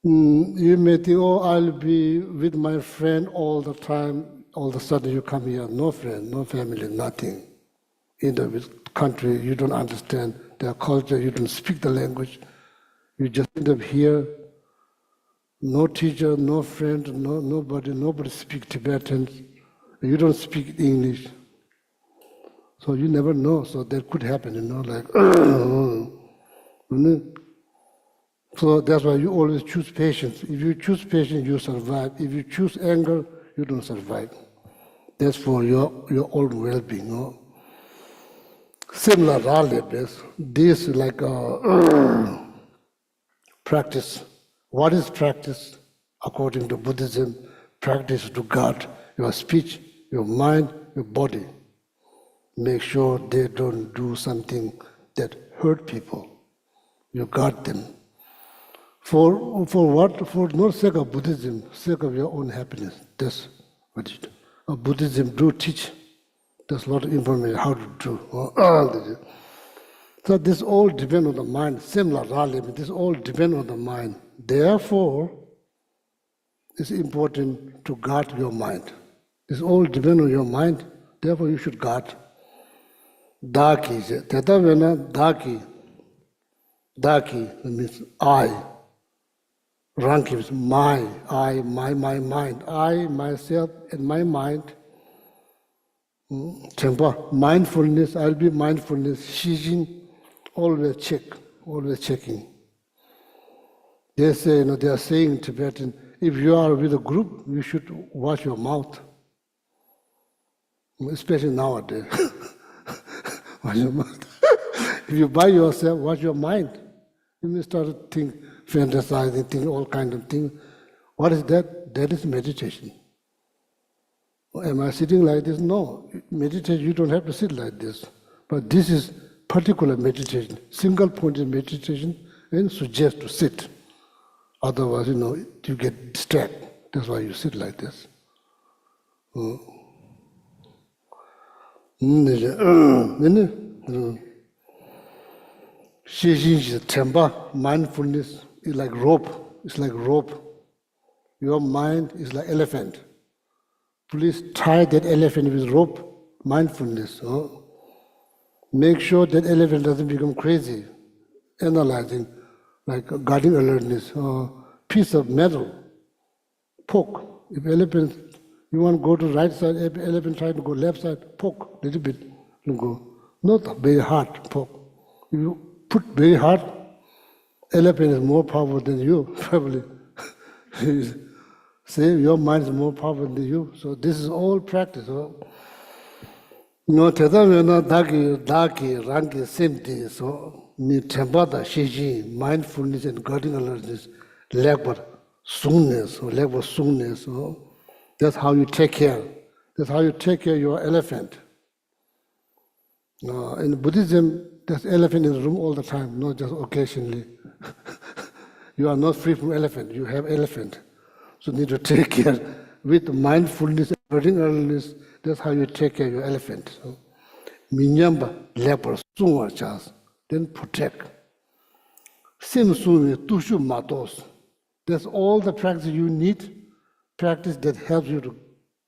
Speaker 1: you may think, oh, I'll be with my friend all the time. All of a sudden you come here, no friend, no family, nothing. In the country, you don't understand their culture, you don't speak the language. You just end up here, no teacher, no friend, nobody speaks Tibetan. You don't speak English. So you never know, so that could happen, like, so that's why you always choose patience. If you choose patience, you survive. If you choose anger, you don't survive. That's for your own well-being. No? Similar rallies, this is like a practice. What is practice? According to Buddhism, practice to guard your speech, your mind, your body. Make sure they don't do something that hurt people. You guard them. For what? For no sake of Buddhism, sake of your own happiness. That's what it is. Buddhism do teach. There's a lot of information how to do. So this all depends on the mind. Similar rally, this all depends on the mind. Therefore, it's important to guard your mind. This all depends on your mind. Therefore, you should guard. Daki, teta vena daki. Daki means I. Ranki means my, I, my mind. I, myself, and my mind. Tempa, mindfulness, I'll be mindfulness. Shijin, always check, always checking. They say, they are saying in Tibetan, if you are with a group, you should watch your mouth. Especially nowadays. Watch your mouth. If you by yourself, watch your mind. You may start to think, fantasizing, think all kinds of things. What is that? That is meditation. Am I sitting like this? No. Meditation, you don't have to sit like this. But this is particular meditation, single pointed meditation, and suggest to sit. Otherwise, you get distracted. That's why you sit like this. Mindfulness is like rope. It's like rope. Your mind is like elephant. Please tie that elephant with rope. Mindfulness. make sure that elephant doesn't become crazy, analyzing, like guarding alertness, piece of metal, poke. If elephant, you want to go to right side, if elephant trying to go left side, poke little bit, you go. Not very hard poke. If you put very hard, elephant is more powerful than you, probably. See, your mind is more powerful than you. So this is all practice. No, teta daki rangi simti. So ni tempata shiji, mindfulness and guarding alertness, legbot soonness or legbot soonness. So that's how you take care. That's how you take care of your elephant. In Buddhism, there's elephant in the room all the time, not just occasionally. You are not free from elephant. You have elephant. So you need to take care with mindfulness and guarding alertness. That's how you take care of your elephant. So, minyamba leper sunwa chas, then protect. Sim sunwe tushu matos. That's all the practice you need. Practice that helps you to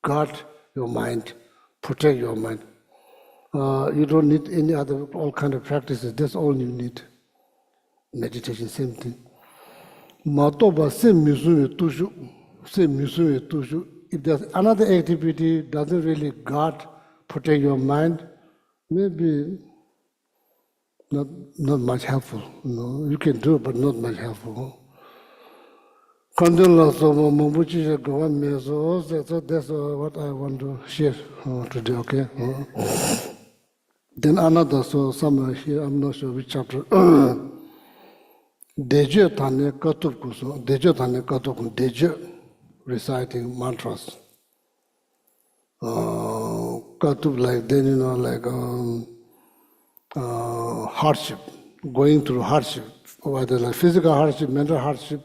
Speaker 1: guard your mind, protect your mind. You don't need any other all kind of practices. That's all you need. Meditation, same thing. Matoba sim musuwe tushu, sim musuwe tushu. If there's another activity doesn't really guard, protect your mind, maybe not much helpful. You can do it, but not much helpful. So that's what I want to share today. Okay. Then another, so somewhere here, I'm not sure which chapter. Deje Tane Katup Kuso, Deje Tane Katup, Deje, reciting mantras. Katup, like then, like hardship, going through hardship, whether like physical hardship, mental hardship,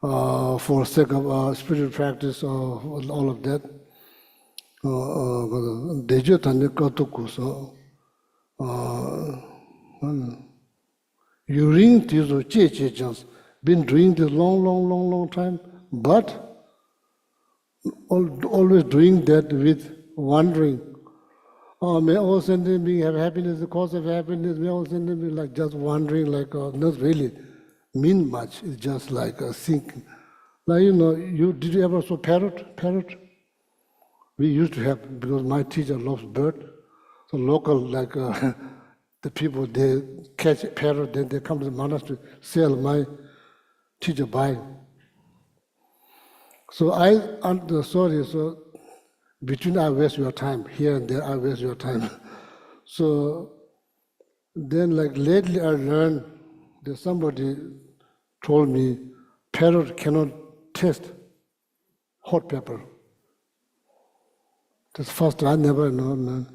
Speaker 1: for sake of spiritual practice, all of that. Deje Tane Katup Kuso. Been doing this long time, but always doing that with wondering. May all sentient beings have happiness, the cause of happiness, may all sentient beings like just wondering, like not really mean much, it's just like thinking. Like, did you ever saw parrot? Parrot? We used to have, because my teacher loves bird. So local, like the people, they catch a parrot, then they come to the monastery, sell, my teacher buy. So so between I waste your time, here and there I waste your time. So then like lately I learned that somebody told me parrot cannot taste hot pepper. That's first I never known, man.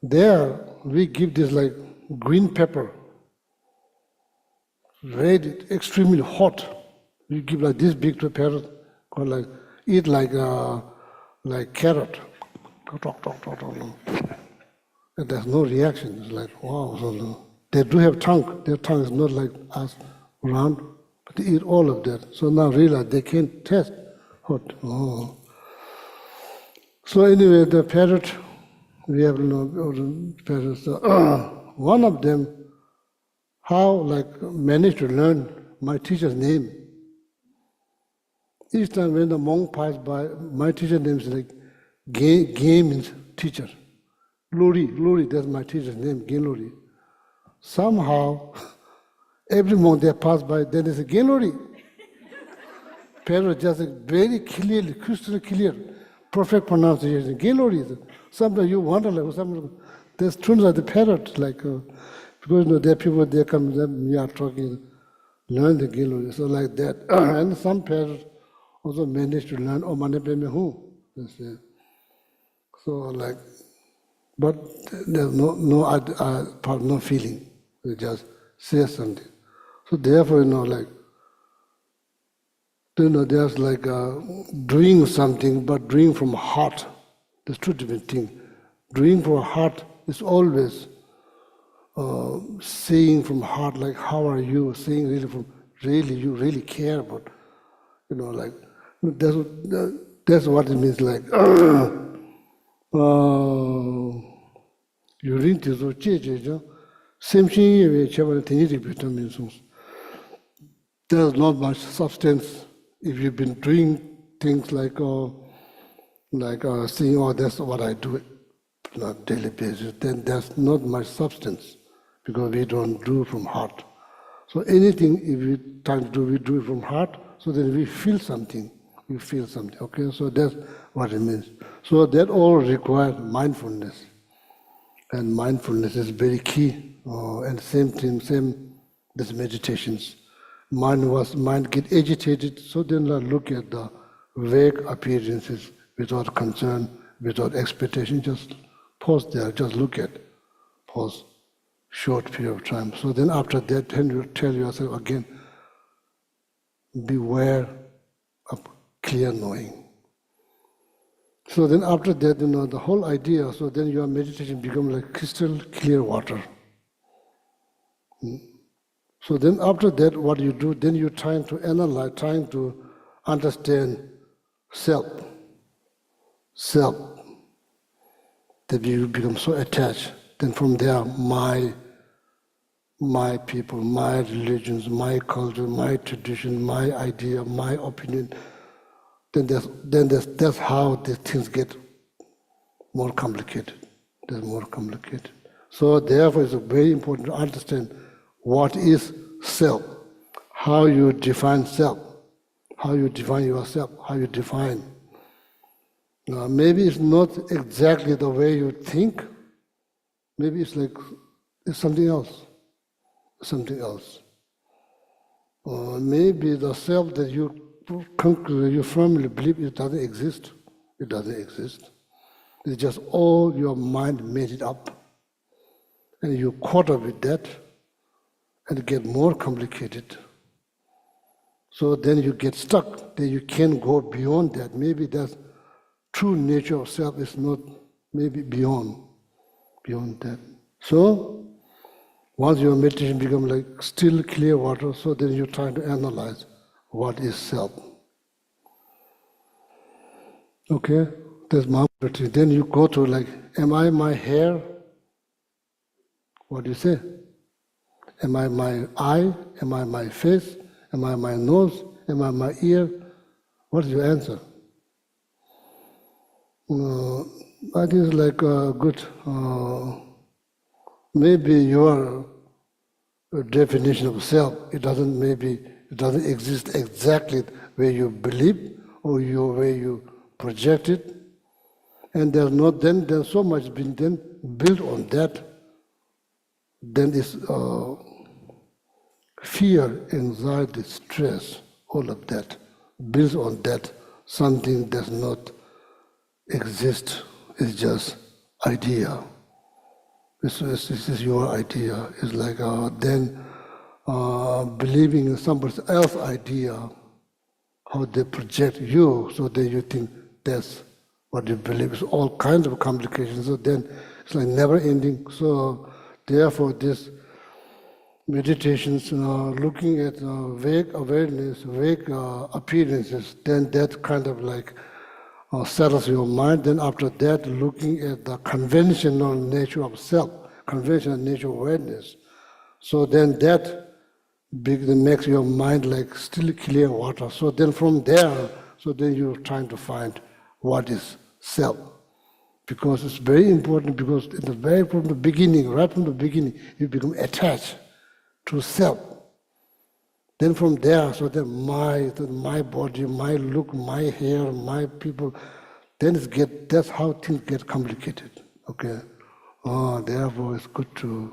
Speaker 1: There, we give this like green pepper, red, extremely hot. We give like this big to a parrot, or like eat like carrot. And there's no reaction. It's like, wow. So they do have tongue. Their tongue is not like us, round, but they eat all of that. So now realize they can't taste hot. Oh. So anyway, the parrot, we have parrots. One of them, how like managed to learn my teacher's name. Each time when the monk passed by, my teacher's name is like Gay means teacher. Luri, that's my teacher's name, Gay Luri. Somehow, every monk they pass by, then they say, Gay Luri. Parrot just very clearly, crystal clear, perfect pronunciation, Gay Luri. Sometimes you wonder, like, there's tunes like the parrot, like, because there are people, they come, we are talking, learn the Gay Luri, so like that. And some parrots also manage to learn, Mane Peme Hu. So like, but there's no feeling. We just say something. So therefore, like, there's like doing something, but doing from heart. There's two different things. Doing from heart is always saying from heart, like, how are you? Saying really from really, you really care about, like, that's what it means, like, you ring to so same thing we chairman means there's not much substance if you've been doing things like saying, oh, that's what I do on a daily basis, then there's not much substance because we don't do from heart. So anything, if we try to do, we do it from heart, so then we feel something. We feel something, okay? So that's what it means. So that all requires mindfulness. And mindfulness is very key. And same thing, this meditations. Mind get agitated, so then I look at the vague appearances without concern, without expectation, just pause there, just look at, pause, short period of time. So then after that, then you tell yourself again, beware of clear knowing. So then after that, the whole idea, so then your meditation becomes like crystal clear water. So then after that, what you do, then you're trying to analyze, trying to understand self, that you become so attached. Then from there, my people, my religions, my culture, my tradition, my idea, my opinion, that's how the things get more complicated. They're more complicated. So therefore, it's very important to understand what is self, how you define self, how you define yourself, how you define. Now, maybe it's not exactly the way you think. Maybe it's something else. Something else. Or maybe the self that you firmly believe it doesn't exist. It doesn't exist. It's just all your mind made it up. And you caught up with that and it get more complicated. So then you get stuck. Then you can't go beyond that. Maybe that true nature of self is not maybe beyond that. So once your meditation becomes like still clear water, so then you're trying to analyze what is self. Okay, that's my meditation. Then you go to am I my hair? What do you say? Am I my eye? Am I my face? Am I my nose? Am I my ear? What is your answer? That is good. Maybe your definition of self, it doesn't exist exactly where you believe or where you project it, and there's so much been then built on that. Then it's fear, anxiety, stress, all of that built on that. Something does not exist. It's just idea. This is your idea. It's then believing in somebody else's idea, how they project you, so then you think that's what you believe. It's all kinds of complications. So then it's never ending. So therefore, this meditations, looking at vague awareness, vague appearances, then that kind of settles your mind. Then after that, looking at the conventional nature of self, conventional nature of awareness. So then that makes your mind still clear water. So then from there, so then you're trying to find what is self. Because it's very important, because from the beginning, right from the beginning, you become attached to self. Then from there, so then my body, my look, my hair, my people, then that's how things get complicated. Okay. Therefore, it's good to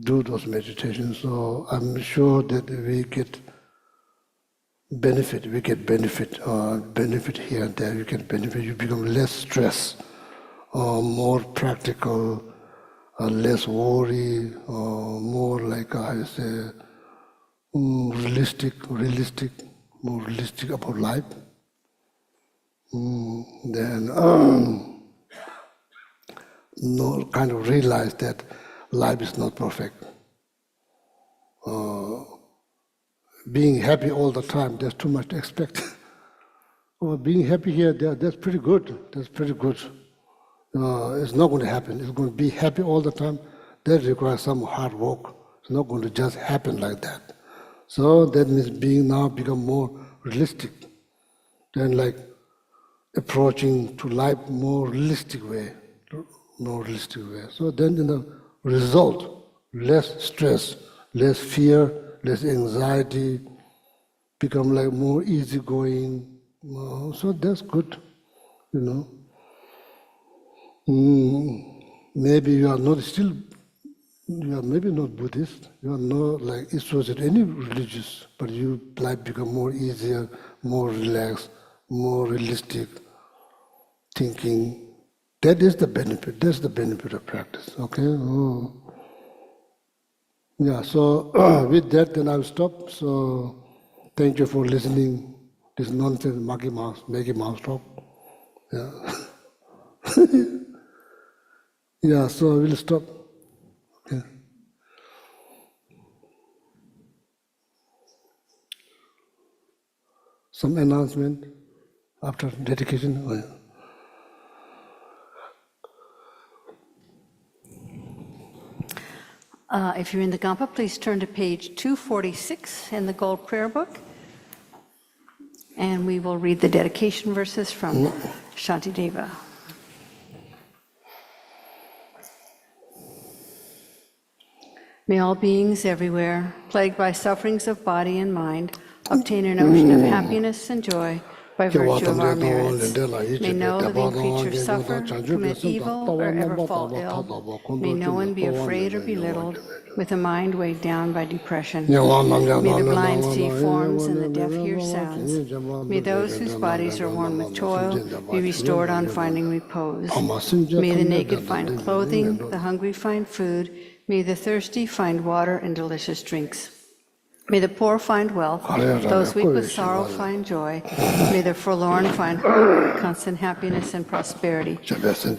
Speaker 1: do those meditations. So I'm sure that we get benefit. Benefit here and there. You get benefit. You become less stressed, more practical, less worry, more realistic, more realistic about life. Then kind of realize that life is not perfect. Being happy all the time, there's too much to expect. Or being happy here, that's pretty good. That's pretty good. It's not going to happen. It's going to be happy all the time. That requires some hard work. It's not going to just happen like that. So that means being now become more realistic, then like approaching to life more realistic way, more realistic way. So then in the result, less stress, less fear, less anxiety, become like more easygoing. So that's good, you know. Maybe you are not still, you are maybe not Buddhist, you are not like associated any religious, but you life become more easier, more relaxed, more realistic thinking. That is the benefit. That's the benefit of practice. Okay. Yeah. So with that, then I'll stop. So thank you for listening. This nonsense, Mickey Mouse talk. Yeah. Yeah. So we'll stop. Okay. Some announcement after dedication. Oh, yeah.
Speaker 7: If you're in the Kadampa, please turn to page 246 in the Gold Prayer Book. And we will read the dedication verses from Shantideva. May all beings everywhere, plagued by sufferings of body and mind, obtain an ocean of happiness and joy by virtue of our merits. May no living creature suffer, commit evil, or ever fall ill. May no one be afraid or belittled, with a mind weighed down by depression. May the blind see forms and the deaf hear sounds. May those whose bodies are worn with toil be restored on finding repose. May the naked find clothing, the hungry find food. May the thirsty find water and delicious drinks. May the poor find wealth, those weak with sorrow find joy. May the forlorn find hope, constant happiness and prosperity.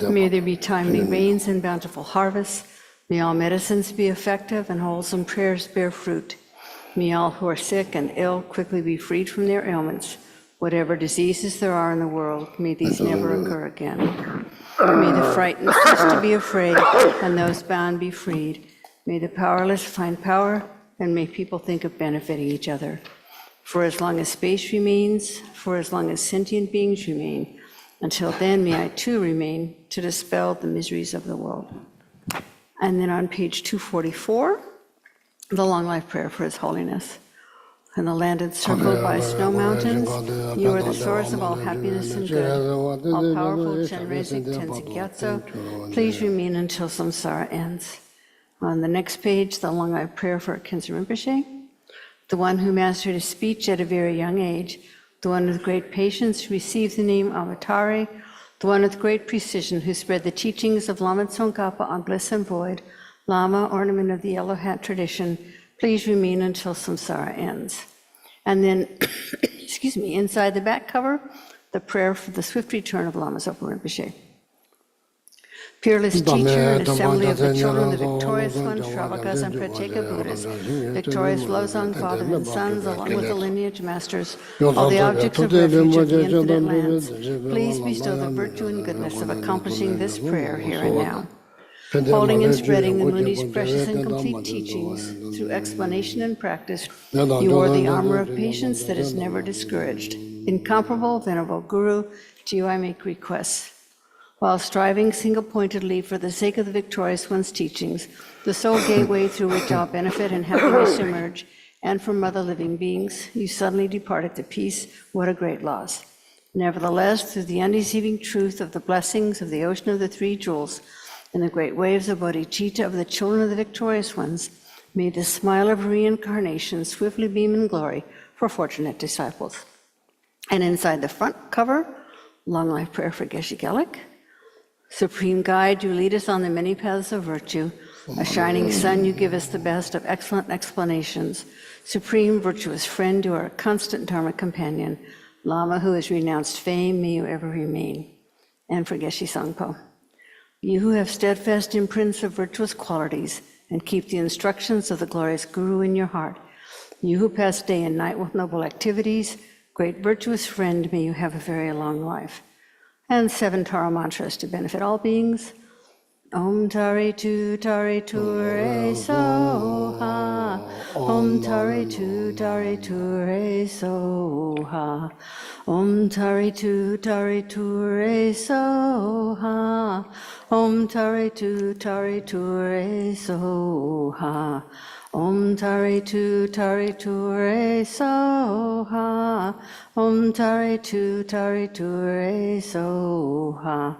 Speaker 7: May there be timely rains and bountiful harvests. May all medicines be effective and wholesome prayers bear fruit. May all who are sick and ill quickly be freed from their ailments. Whatever diseases there are in the world, may these never occur again. May the frightened cease to be afraid, and those bound be freed. May the powerless find power, and may people think of benefiting each other. For as long as space remains, for as long as sentient beings remain, until then may I too remain to dispel the miseries of the world. And then on page 244, the long life prayer for His Holiness. In the land encircled by snow mountains, you are the source of all happiness and good. All powerful Chenrezig Tenzin Gyatso, please remain until samsara ends. On the next page, the long life prayer for Khyentse Rinpoche, the one who mastered his speech at a very young age, the one with great patience who received the name Avatari, the one with great precision who spread the teachings of Lama Tsongkhapa on bliss and void, Lama, ornament of the yellow hat tradition, please remain until samsara ends. And then, excuse me, inside the back cover, the prayer for the swift return of Lama Zopa Rinpoche. Peerless teacher and assembly of the children of the victorious one, Shravakas and Pratyeka Buddhas, victorious Losang, father and sons, along with the lineage masters, all the objects of refuge of the infinite lands, please bestow the virtue and goodness of accomplishing this prayer here and now. Holding and spreading the Muni's precious and complete teachings through explanation and practice, you are the armor of patience that is never discouraged. Incomparable, venerable Guru, to you I make requests. While striving single-pointedly for the sake of the victorious one's teachings, the sole gateway through which all benefit and happiness emerge, and from other living beings, you suddenly departed to peace. What a great loss. Nevertheless, through the undeceiving truth of the blessings of the ocean of the three jewels, and the great waves of bodhicitta of the children of the victorious ones, may the smile of reincarnation swiftly beam in glory for fortunate disciples. And inside the front cover, long life prayer for Geshe Gelik. Supreme Guide, you lead us on the many paths of virtue. A shining sun, you give us the best of excellent explanations. Supreme virtuous friend, you are a constant Dharma companion. Lama, who has renounced fame, may you ever remain. And for Geshe Sangpo, you who have steadfast imprints of virtuous qualities and keep the instructions of the glorious Guru in your heart. You who pass day and night with noble activities, great virtuous friend, may you have a very long life. and 7 Tara mantras to benefit all beings. Om Tari Tu Re Soha. Om Tari Tu Re Soha. Om Tari Tu Re Soha. Om Tari Tu Re Soha. Om Tari Tu Re Soha. Om Tari Tu Re Soha.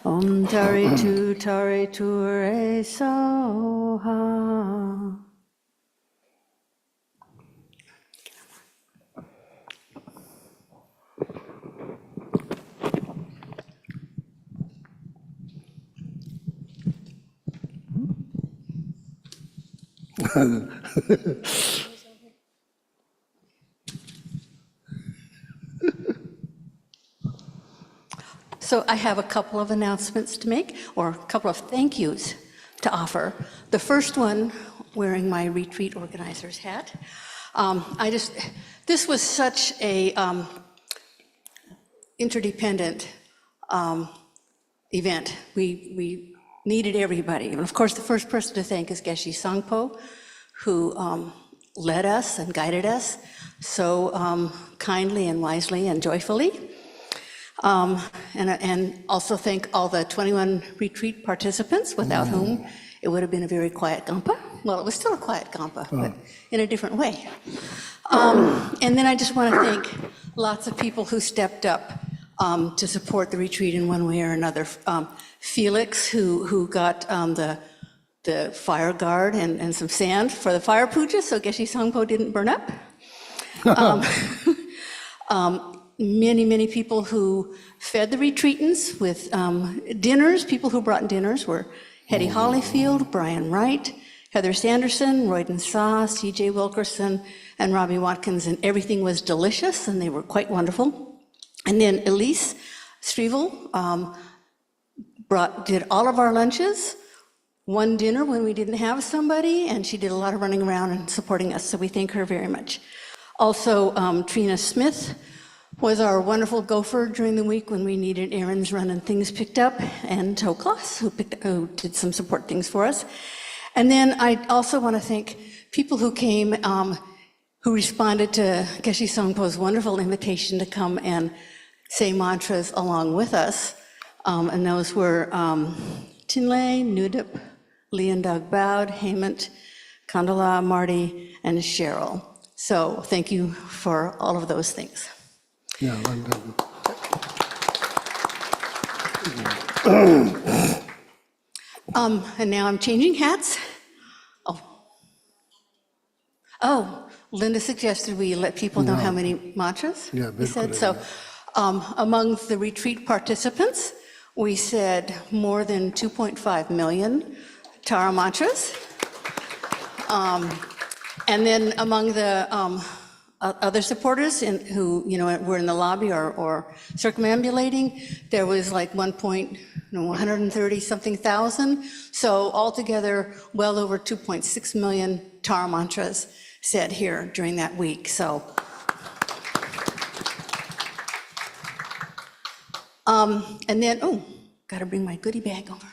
Speaker 7: Om Tari Tu Re Soha. So I have a couple of announcements to make, or a couple of thank yous to offer. The first one, wearing my retreat organizer's hat. This was such a interdependent event. We needed everybody. And of course, the first person to thank is Geshe Sangpo, who led us and guided us so kindly and wisely and joyfully. And also thank all the 21 retreat participants, without whom it would have been a very quiet Kadampa. Well, it was still a quiet Kadampa, but in a different way. And then I just want to thank lots of people who stepped up to support the retreat in one way or another. Felix, who got the fire guard and some sand for the fire puja, so Geshe Sangpo didn't burn up. Many people who fed the retreatants with dinners. People who brought dinners were Hetty Hollyfield, Brian Wright, Heather Sanderson, Royden Saw, C.J. Wilkerson, and Robbie Watkins, and everything was delicious, and they were quite wonderful. And then Elise Strevel did all of our lunches, one dinner when we didn't have somebody, and she did a lot of running around and supporting us, so we thank her very much. Also, Trina Smith was our wonderful gopher during the week when we needed errands run and things picked up, and Toe Kloss, who did some support things for us. And then I also want to thank people who came, who responded to Geshe Sangpo's wonderful invitation to come and say mantras along with us. And those were Tinley, Nudup, Lee and Doug Bowd, Hemant, Kandala, Marty, and Cheryl. So thank you for all of those things.
Speaker 1: Yeah, wonderful.
Speaker 7: And now I'm changing hats. Oh, Linda suggested we let people know how many mantras we said. So among the retreat participants, we said more than 2.5 million Tara mantras. And then among the other supporters who were in the lobby or circumambulating, there was like 130 something thousand. So altogether, well over 2.6 million Tara mantras said here during that week. So, and then got to bring my goodie bag over.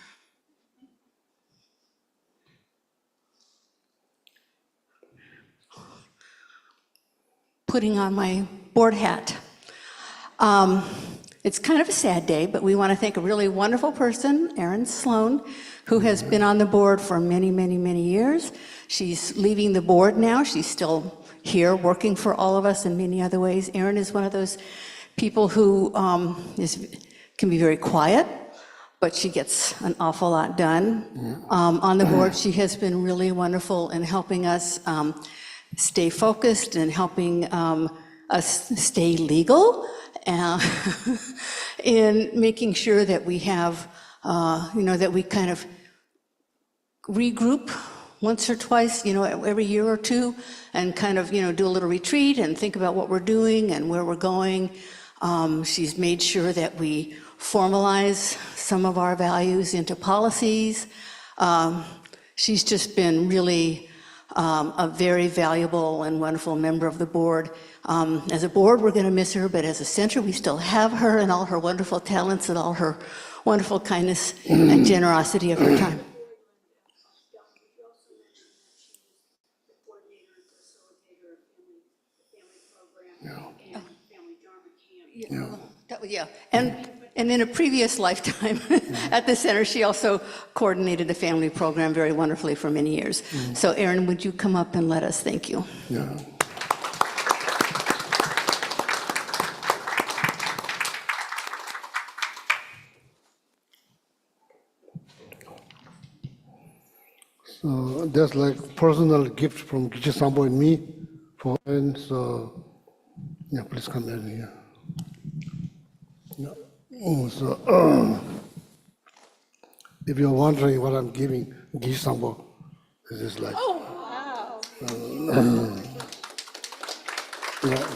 Speaker 7: Putting on my board hat. It's kind of a sad day, but we want to thank a really wonderful person, Erin Sloan, who has been on the board for many, many, many years. She's leaving the board now. She's still here working for all of us in many other ways. Erin is one of those people who can be very quiet, but she gets an awful lot done. On the board, she has been really wonderful in helping us stay focused and helping us stay legal, in making sure that we have, that we kind of regroup once or twice, every year or two, and kind of, do a little retreat and think about what we're doing and where we're going. She's made sure that we formalize some of our values into policies. She's just been really
Speaker 8: a very valuable and wonderful member of the board. As a board, we're going to miss her, but as a center, we still have her and all her wonderful talents and all her wonderful kindness and generosity of her time. Yeah, and in a previous lifetime at the center, she also coordinated the family program very wonderfully for many years. So Erin, would you come up and let us thank you?
Speaker 1: Yeah. So that's like personal gift from Gichi Sambo and me for Erin. So yeah, please come in here. Yeah. So if you're wondering what I'm giving Gichi Sambo, this is like.
Speaker 3: Oh, wow.
Speaker 1: Yeah.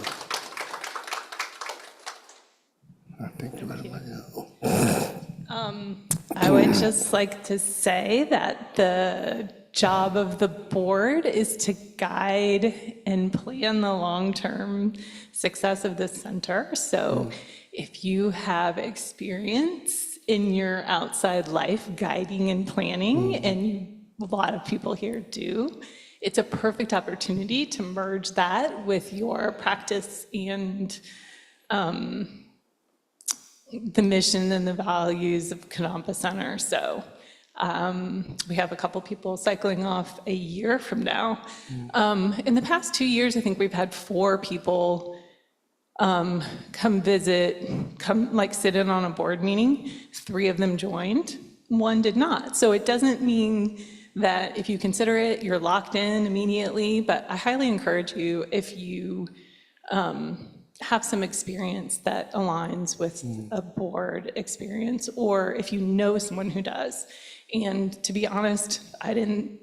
Speaker 1: Thank you very much. Yeah.
Speaker 9: I would just like to say that the job of the board is to guide and plan the long-term success of this center. So if you have experience in your outside life guiding and planning, and a lot of people here do, it's a perfect opportunity to merge that with your practice and the mission and the values of Kadampa Center. So we have a couple people cycling off a year from now. In the past 2 years, I think we've had 4 people come visit, like sit in on a board meeting. 3 of them joined, 1 did not. So it doesn't mean that if you consider it, you're locked in immediately, but I highly encourage you, if you have some experience that aligns with a board experience, or if you know someone who does. And to be honest, I didn't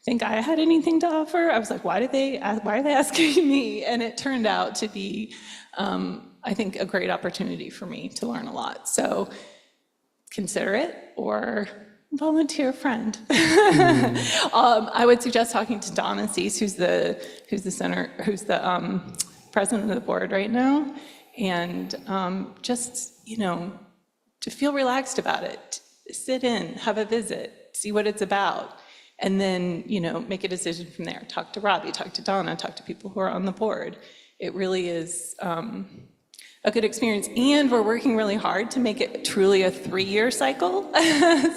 Speaker 9: think I had anything to offer. I was like, why are they asking me? And it turned out to be, I think, a great opportunity for me to learn a lot. So consider it, or volunteer a friend. I would suggest talking to Donna Cease, who's the president of the board right now, and just, to feel relaxed about it. Sit in, have a visit, see what it's about, and then, make a decision from there. Talk to Robbie, talk to Donna, talk to people who are on the board. It really is a good experience, and we're working really hard to make it truly a 3-year cycle.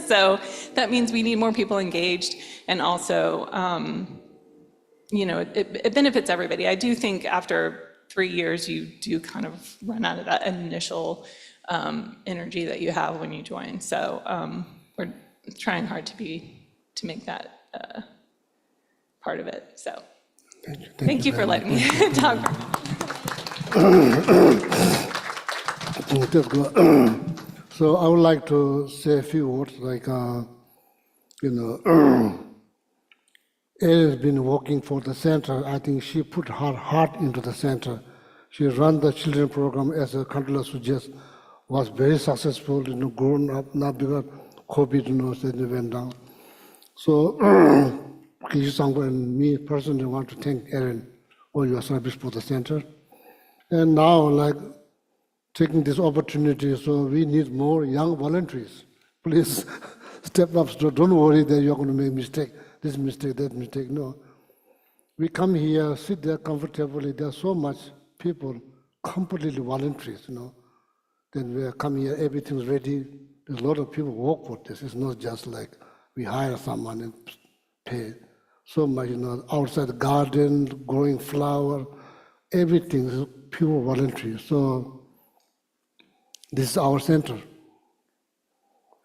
Speaker 9: So that means we need more people engaged, and also, it benefits everybody. I do think after 3 years, you do kind of run out of that initial energy that you have when you join. So we're trying hard to make that part of it. So thank you for letting me talk.
Speaker 1: So I would like to say a few words, like, Erin has been working for the center. I think she put her heart into the center. She ran the children program, as a controller suggests, was very successful, grown up, not because COVID, said it went down. So, Kishi Sangbo and me personally want to thank Erin for your service for the center. And now, like, taking this opportunity, so we need more young volunteers. Please step up. So don't worry that you're going to make mistake, this mistake, that mistake. No. We come here, sit there comfortably. There's so much people, completely volunteers, Then we come here, everything's ready. There's a lot of people who work for this. It's not just like we hire someone and pay. So much, outside the garden, growing flower, everything is pure voluntary. So this is our center. It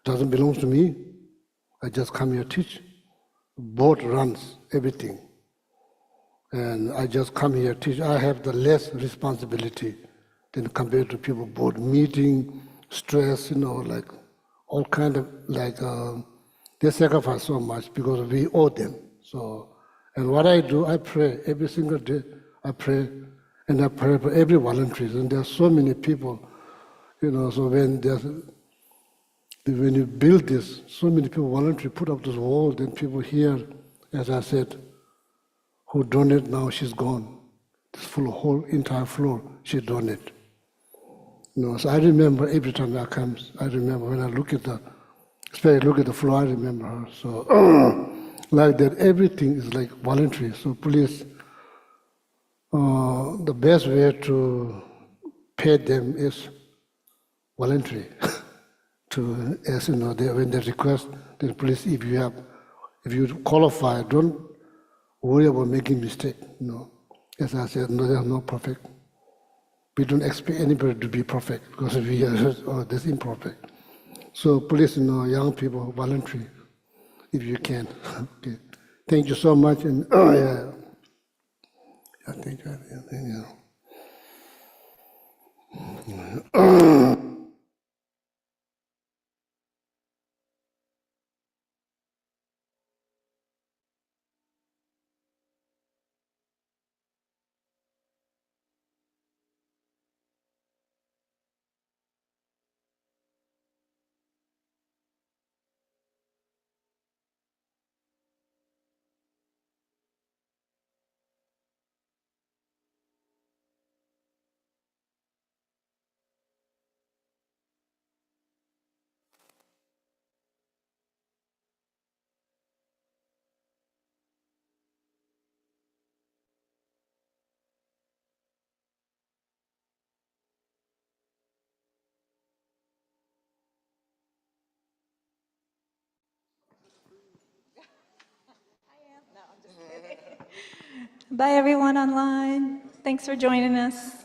Speaker 1: doesn't belong to me. I just come here to teach. Board runs everything. And I just come here to teach. I have the less responsibility than compared to people board meeting, stress, like all kind of, like, they sacrifice so much because we owe them. So, and what I do, I pray every single day. I pray, and I pray for every volunteer. And there are so many people, so when you build this, so many people volunteer, put up this wall, then people here, as I said, who donated, now she's gone. This full whole entire floor, she donated. So I remember every time I come, I remember when I look at especially look at the floor, I remember her. So like that, everything is like voluntary. So please, the best way to pay them is voluntary. As when they request, then please, if you qualify, don't worry about making mistake. As I said, no, there's no perfect. We don't expect anybody to be perfect because we are this imperfect. So please, young people, voluntary, if you can. Okay. Thank you so much. And yeah, thank you.
Speaker 3: Bye, everyone online. Thanks for joining us.